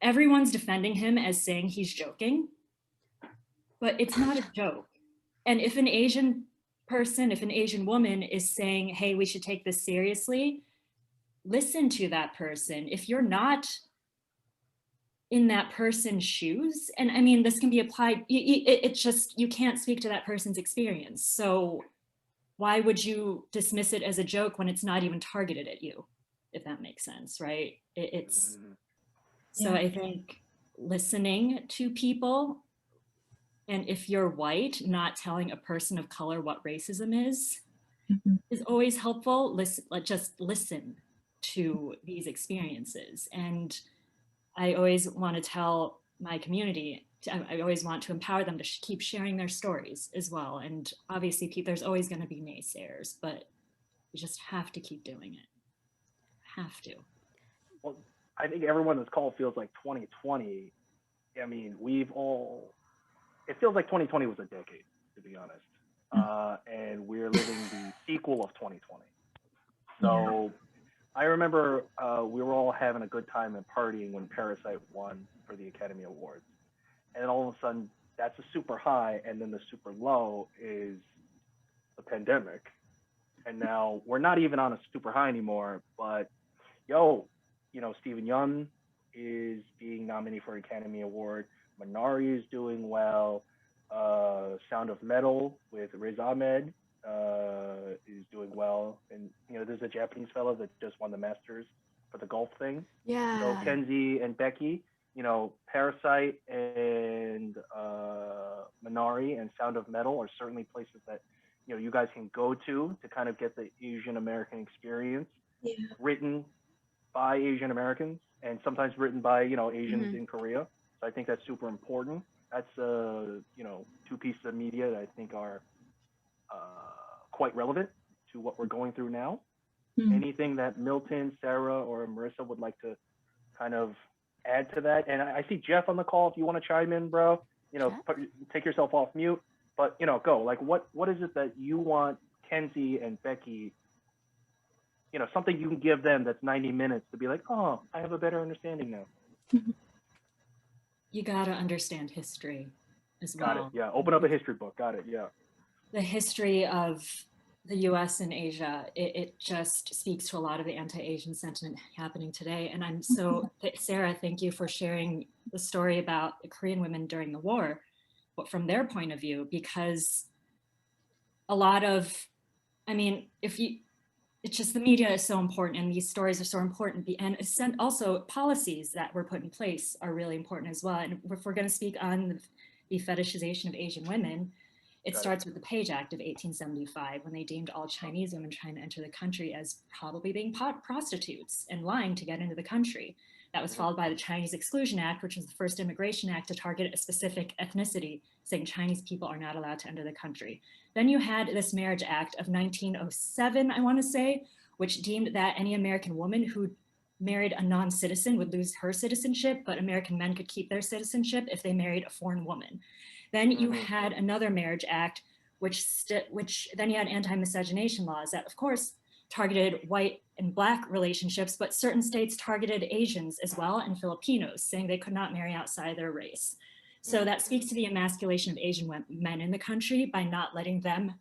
[SPEAKER 5] everyone's defending him as saying he's joking, but it's not a joke. And if an Asian person, if an Asian woman is saying, hey, we should take this seriously, listen to that person. If you're not in that person's shoes, and I mean, this can be applied, it's just, you can't speak to that person's experience. So why would you dismiss it as a joke when it's not even targeted at you, if that makes sense, right? It's, so I think listening to people, and if you're white, not telling a person of color what racism is always helpful. Just listen to these experiences. And I always want to tell my community, I always want to empower them to keep sharing their stories as well. And obviously there's always going to be naysayers, but you just have to keep doing it. Have to.
[SPEAKER 3] Well, I think everyone on this call feels like 2020. I mean, it feels like 2020 was a decade, to be honest. And we're living the sequel of 2020. So I remember we were all having a good time and partying when Parasite won for the Academy Awards. And then all of a sudden, that's a super high, and then the super low is the pandemic. And now we're not even on a super high anymore, but Stephen Yeun is being nominated for an Academy Award. Minari is doing well. Sound of Metal with Riz Ahmed is doing well. And, there's a Japanese fellow that just won the Masters for the golf thing.
[SPEAKER 6] Yeah.
[SPEAKER 3] So Kenzie and Becky, Parasite and Minari and Sound of Metal are certainly places that, you guys can go to kind of get the Asian American experience written by Asian Americans and sometimes written by, Asians in Korea. So I think that's super important. That's, two pieces of media that I think are quite relevant to what we're going through now. Anything that Milton, Sarah, or Marissa would like to kind of add to that? And I see Jeff on the call. If you want to chime in, bro, take yourself off mute, but, go. Like, what is it that you want Kenzie and Becky, something you can give them that's 90 minutes to be like, oh, I have a better understanding now.
[SPEAKER 5] You got to understand history as well.
[SPEAKER 3] Got it. Yeah. Open up a history book. Got it. Yeah.
[SPEAKER 5] The history of the US and Asia, it just speaks to a lot of the anti-Asian sentiment happening today. And I'm so, Sarah, thank you for sharing the story about the Korean women during the war, but from their point of view, because a lot of, it's just the media is so important and these stories are so important. And also policies that were put in place are really important as well. And if we're going to speak on the fetishization of Asian women, it starts with the Page Act of 1875, when they deemed all Chinese women trying to enter the country as probably being prostitutes and lying to get into the country. That was followed by the Chinese Exclusion Act, which was the first immigration act to target a specific ethnicity, saying Chinese people are not allowed to enter the country. Then you had this Marriage Act of 1907, I want to say, which deemed that any American woman who married a non-citizen would lose her citizenship, but American men could keep their citizenship if they married a foreign woman. Then you had another Marriage Act, which then you had anti-miscegenation laws that, of course, targeted white and Black relationships, but certain states targeted Asians as well and Filipinos, saying they could not marry outside their race. So that speaks to the emasculation of Asian men in the country by not letting them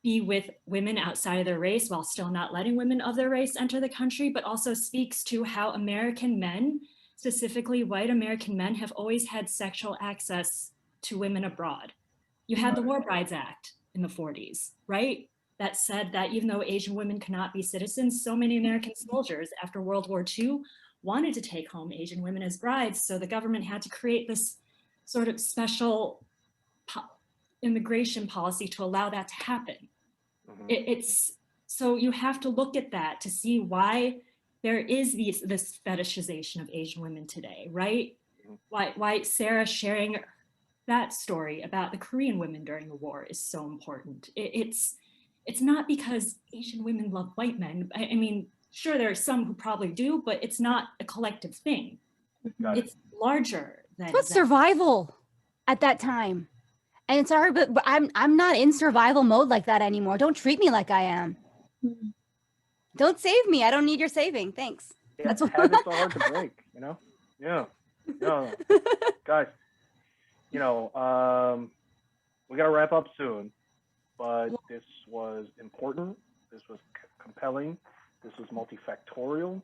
[SPEAKER 5] be with women outside of their race while still not letting women of their race enter the country, but also speaks to how American men, specifically white American men, have always had sexual access to women abroad. You had the War Brides Act in the 40s, right? That said that even though Asian women cannot be citizens, so many American soldiers after World War II wanted to take home Asian women as brides. So the government had to create this sort of special immigration policy to allow that to happen. So you have to look at that to see why there is this fetishization of Asian women today, right? Why Sarah sharing that story about the Korean women during the war is so important. It's not because Asian women love white men. I mean, sure, there are some who probably do, but it's not a collective thing.
[SPEAKER 3] Got it.
[SPEAKER 5] It's larger than
[SPEAKER 6] It's about
[SPEAKER 5] that.
[SPEAKER 6] survival at that time. And sorry, but I'm not in survival mode like that anymore. Don't treat me like I am.
[SPEAKER 1] Mhm.
[SPEAKER 6] Don't save me. I don't need your saving. Thanks.
[SPEAKER 3] Yeah,
[SPEAKER 6] That's what
[SPEAKER 3] habits are hard to break, you know? Yeah. No, guys, you know, we got to wrap up soon, but this was important. This was compelling. This was multifactorial.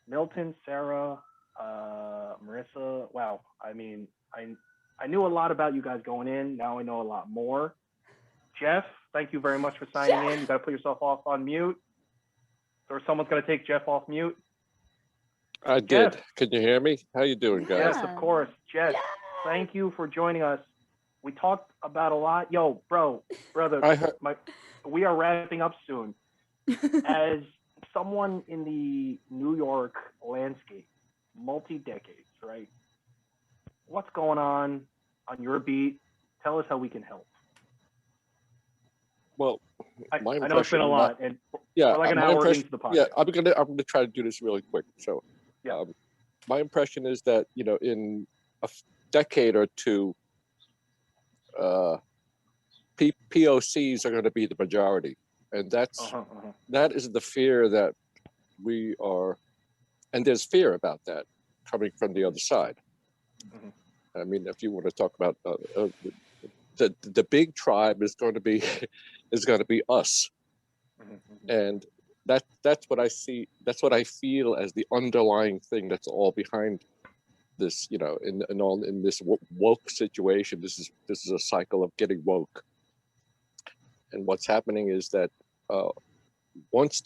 [SPEAKER 3] Milton, Sarah, Marissa, wow. I mean, I knew a lot about you guys going in. Now I know a lot more. Jeff, thank you very much for signing in. You got to put yourself off on mute. Or someone's going to take Jeff off mute.
[SPEAKER 8] I
[SPEAKER 3] Jeff.
[SPEAKER 8] did. Can you hear me? How you doing, guys?
[SPEAKER 3] Yes, of course. Jeff, thank you for joining us. We talked about a lot. Yo, brother,
[SPEAKER 8] I heard,
[SPEAKER 3] we are wrapping up soon. As someone in the New York landscape, multi-decades, right? What's going on your beat? Tell us how we can help.
[SPEAKER 8] well,
[SPEAKER 3] I
[SPEAKER 8] my
[SPEAKER 3] know it's been a
[SPEAKER 8] impression-
[SPEAKER 3] lot, and
[SPEAKER 8] yeah,
[SPEAKER 3] we're like an
[SPEAKER 8] my
[SPEAKER 3] hour
[SPEAKER 8] impression-
[SPEAKER 3] into the podcast.
[SPEAKER 8] yeah, I'm gonna try to do this really quick. So,
[SPEAKER 3] Yeah.
[SPEAKER 8] My impression is that in a decade or two, POCs are going to be the majority, and that is the fear that we are, and there's fear about that coming from the other side.
[SPEAKER 3] Mhm.
[SPEAKER 8] I mean, if you want to talk about the big tribe is going to be us, and that's what I see. That's what I feel as the underlying thing that's all behind this. In this woke situation, this is a cycle of getting woke. And what's happening is that once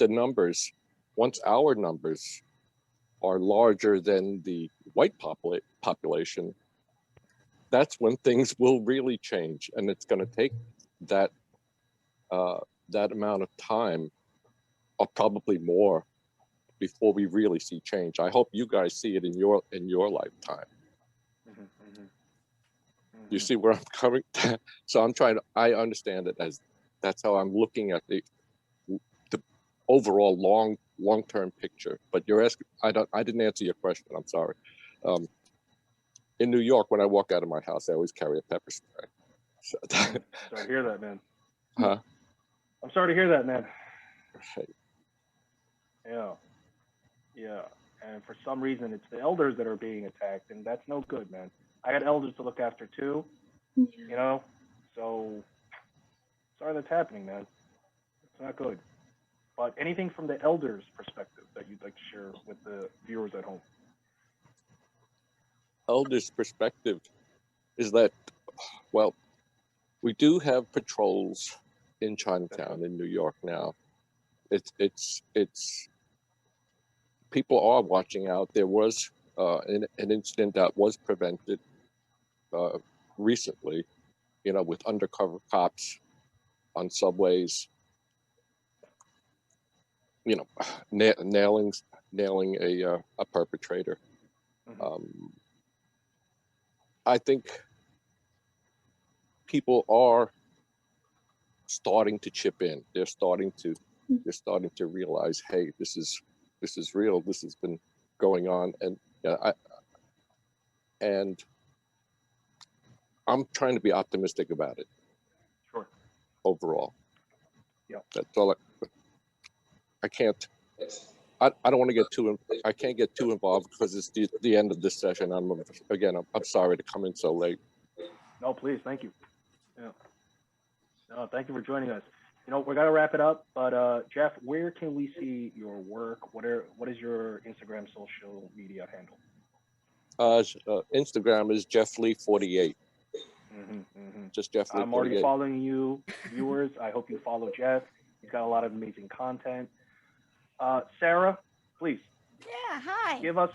[SPEAKER 8] our numbers are larger than the white population, that's when things will really change, and it's going to take that amount of time, or probably more, before we really see change. I hope you guys see it in your lifetime. You see where I'm coming? So I understand it as that's how I'm looking at the overall long-term picture. But you're asking, I didn't answer your question. I'm sorry. In New York, when I walk out of my house, I always carry a pepper spray. So,
[SPEAKER 3] Sorry to hear that, man.
[SPEAKER 8] huh?
[SPEAKER 3] I'm sorry to hear that, man.
[SPEAKER 8] Right.
[SPEAKER 3] Yeah. And for some reason, it's the elders that are being attacked, and that's no good, man. I got elders to look after too, so sorry that's happening, man. It's not good. But anything from the elders' perspective that you'd like to share with the viewers at home?
[SPEAKER 8] Elders' perspective is that, well, we do have patrols in Chinatown in New York now. It's people are watching out. There was an incident that was prevented recently, with undercover cops on subways, nailing a perpetrator. I think people are starting to chip in. They're starting to realize, hey, this is real. This has been going on, and I'm trying to be optimistic about it.
[SPEAKER 3] Sure.
[SPEAKER 8] Overall.
[SPEAKER 3] Yeah.
[SPEAKER 8] That's all. I can't. I don't want to get too. I can't get too involved because it's the end of this session. I'm sorry to come in so late.
[SPEAKER 3] No, please, thank you. Yeah. No, thank you for joining us. We're gonna wrap it up, but Jeff, where can we see your work? What is your Instagram social media handle?
[SPEAKER 8] Instagram is JeffLee48. Just JeffLee48.
[SPEAKER 3] I'm already following you, viewers. I hope you follow Jeff. He's got a lot of amazing content. Sarah, please.
[SPEAKER 6] Yeah, hi.
[SPEAKER 3] Give us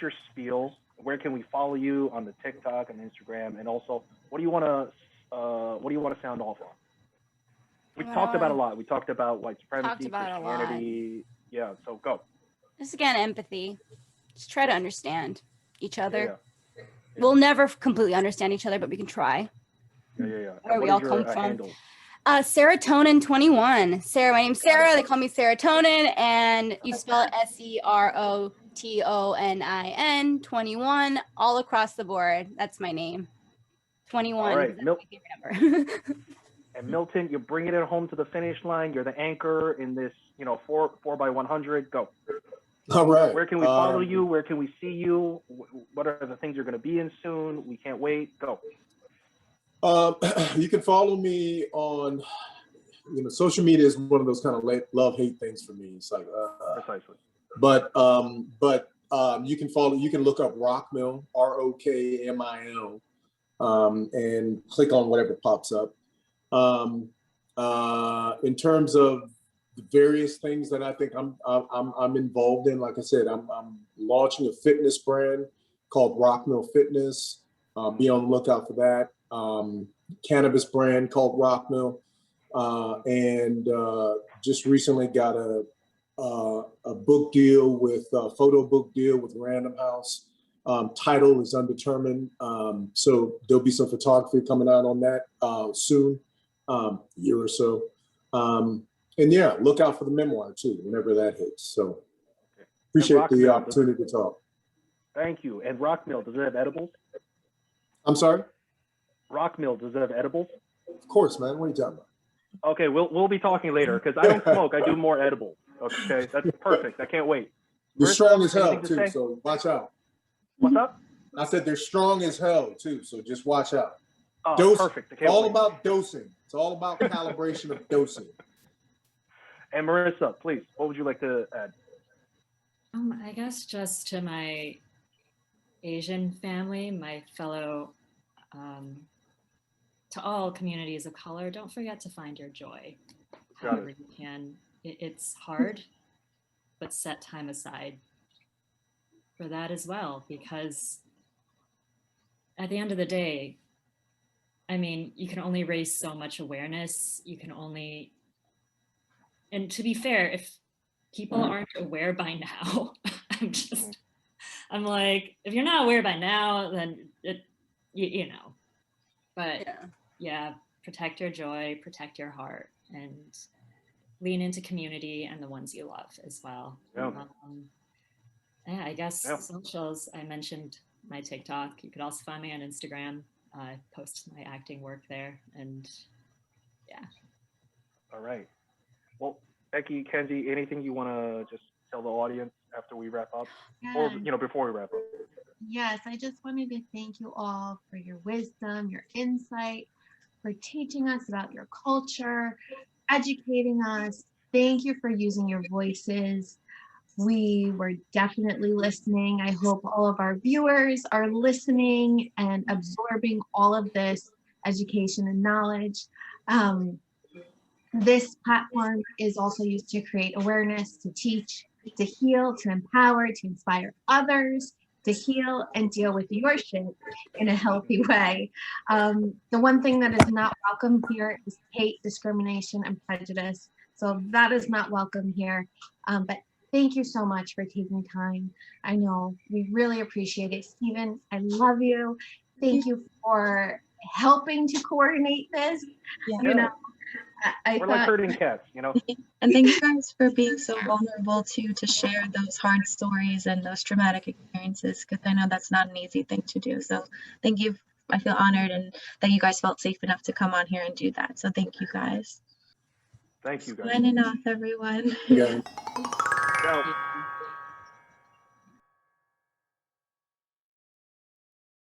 [SPEAKER 3] your spiel. Where can we follow you on the TikTok and Instagram? And also, what do you want to sound off on? We talked about a lot. We talked about white supremacy, Christianity. Yeah, so go.
[SPEAKER 6] Just again, empathy. Just try to understand each other.
[SPEAKER 3] Yeah.
[SPEAKER 6] We'll never completely understand each other, but we can try.
[SPEAKER 3] Yeah.
[SPEAKER 6] Where we all come from.
[SPEAKER 3] Handle?
[SPEAKER 6] Serotonin 21. Sarah, my name's Sarah. They call me Serotonin, and you spell it Serotonin 21 all across the board. That's my name. 21.
[SPEAKER 3] All right,
[SPEAKER 6] That's my favorite number.
[SPEAKER 3] And Milton, you're bringing it home to the finish line. You're the anchor in this, 4x100. Go.
[SPEAKER 7] All right.
[SPEAKER 3] Where can we follow you? Where can we see you? What are the things you're going to be in soon? We can't wait. Go.
[SPEAKER 7] You can follow me on, social media is one of those kind of love-hate things for me. It's like,
[SPEAKER 3] Precisely.
[SPEAKER 7] But you can look up Rockmill, ROKMIL, and click on whatever pops up. In terms of the various things that I think I'm involved in, like I said, I'm launching a fitness brand called Rockmill Fitness. Be on the lookout for that. Cannabis brand called Rockmill, and just recently got a book deal with a photo book deal with Random House. Title is undetermined, so there'll be some photography coming out on that soon, year or so. And yeah, look out for the memoir too, whenever that hits. So appreciate the opportunity to talk.
[SPEAKER 3] Thank you. And Rockmill, does it have edibles?
[SPEAKER 7] I'm sorry?
[SPEAKER 3] Rockmill, does it have edibles?
[SPEAKER 7] Of course, man. What are you talking about?
[SPEAKER 3] Okay, we'll be talking later because I don't smoke. I do more edibles. Okay, that's perfect. I can't wait.
[SPEAKER 7] They're strong as hell
[SPEAKER 3] anything to
[SPEAKER 7] too,
[SPEAKER 3] say?
[SPEAKER 7] so watch out.
[SPEAKER 3] What's up?
[SPEAKER 7] I said they're strong as hell too, so just watch out.
[SPEAKER 3] Oh, perfect. I can't
[SPEAKER 7] all
[SPEAKER 3] wait.
[SPEAKER 7] about dosing. It's all about calibration of dosing.
[SPEAKER 3] And Marissa, please, what would you like to add?
[SPEAKER 5] I guess just to my Asian family, my fellow, to all communities of color, don't forget to find your joy. However you can. It's hard, but set time aside for that as well, because at the end of the day, I mean, you can only raise so much awareness. You can only, and to be fair, if people aren't aware by now, I'm like, if you're not aware by now, then but yeah, protect your joy, protect your heart, and lean into community and the ones you love as well.
[SPEAKER 3] Yeah.
[SPEAKER 5] I guess socials, I mentioned my TikTok. You could also find me on Instagram. I post my acting work there, and yeah.
[SPEAKER 3] All right. Well, Becky, Kenzie, anything you want to just tell the audience after we wrap up? Or, before we wrap up?
[SPEAKER 2] Yes, I just wanted to thank you all for your wisdom, your insight, for teaching us about your culture, educating us. Thank you for using your voices. We were definitely listening. I hope all of our viewers are listening and absorbing all of this education and knowledge. This platform is also used to create awareness, to teach, to heal, to empower, to inspire others, to heal and deal with your shit in a healthy way. The one thing that is not welcome here is hate, discrimination, and prejudice. So that is not welcome here. But thank you so much for taking time. I know we really appreciate it. Stephen, I love you. Thank you for helping to coordinate this.
[SPEAKER 3] Yeah. We're like herding cats,
[SPEAKER 1] And thank you guys for being so vulnerable to share those hard stories and those traumatic experiences, because I know that's not an easy thing to do. So thank you. I feel honored and that you guys felt safe enough to come on here and do that. So thank you guys.
[SPEAKER 3] Thank you guys.
[SPEAKER 1] Signing off, everyone.
[SPEAKER 7] Yeah.
[SPEAKER 3] Ciao.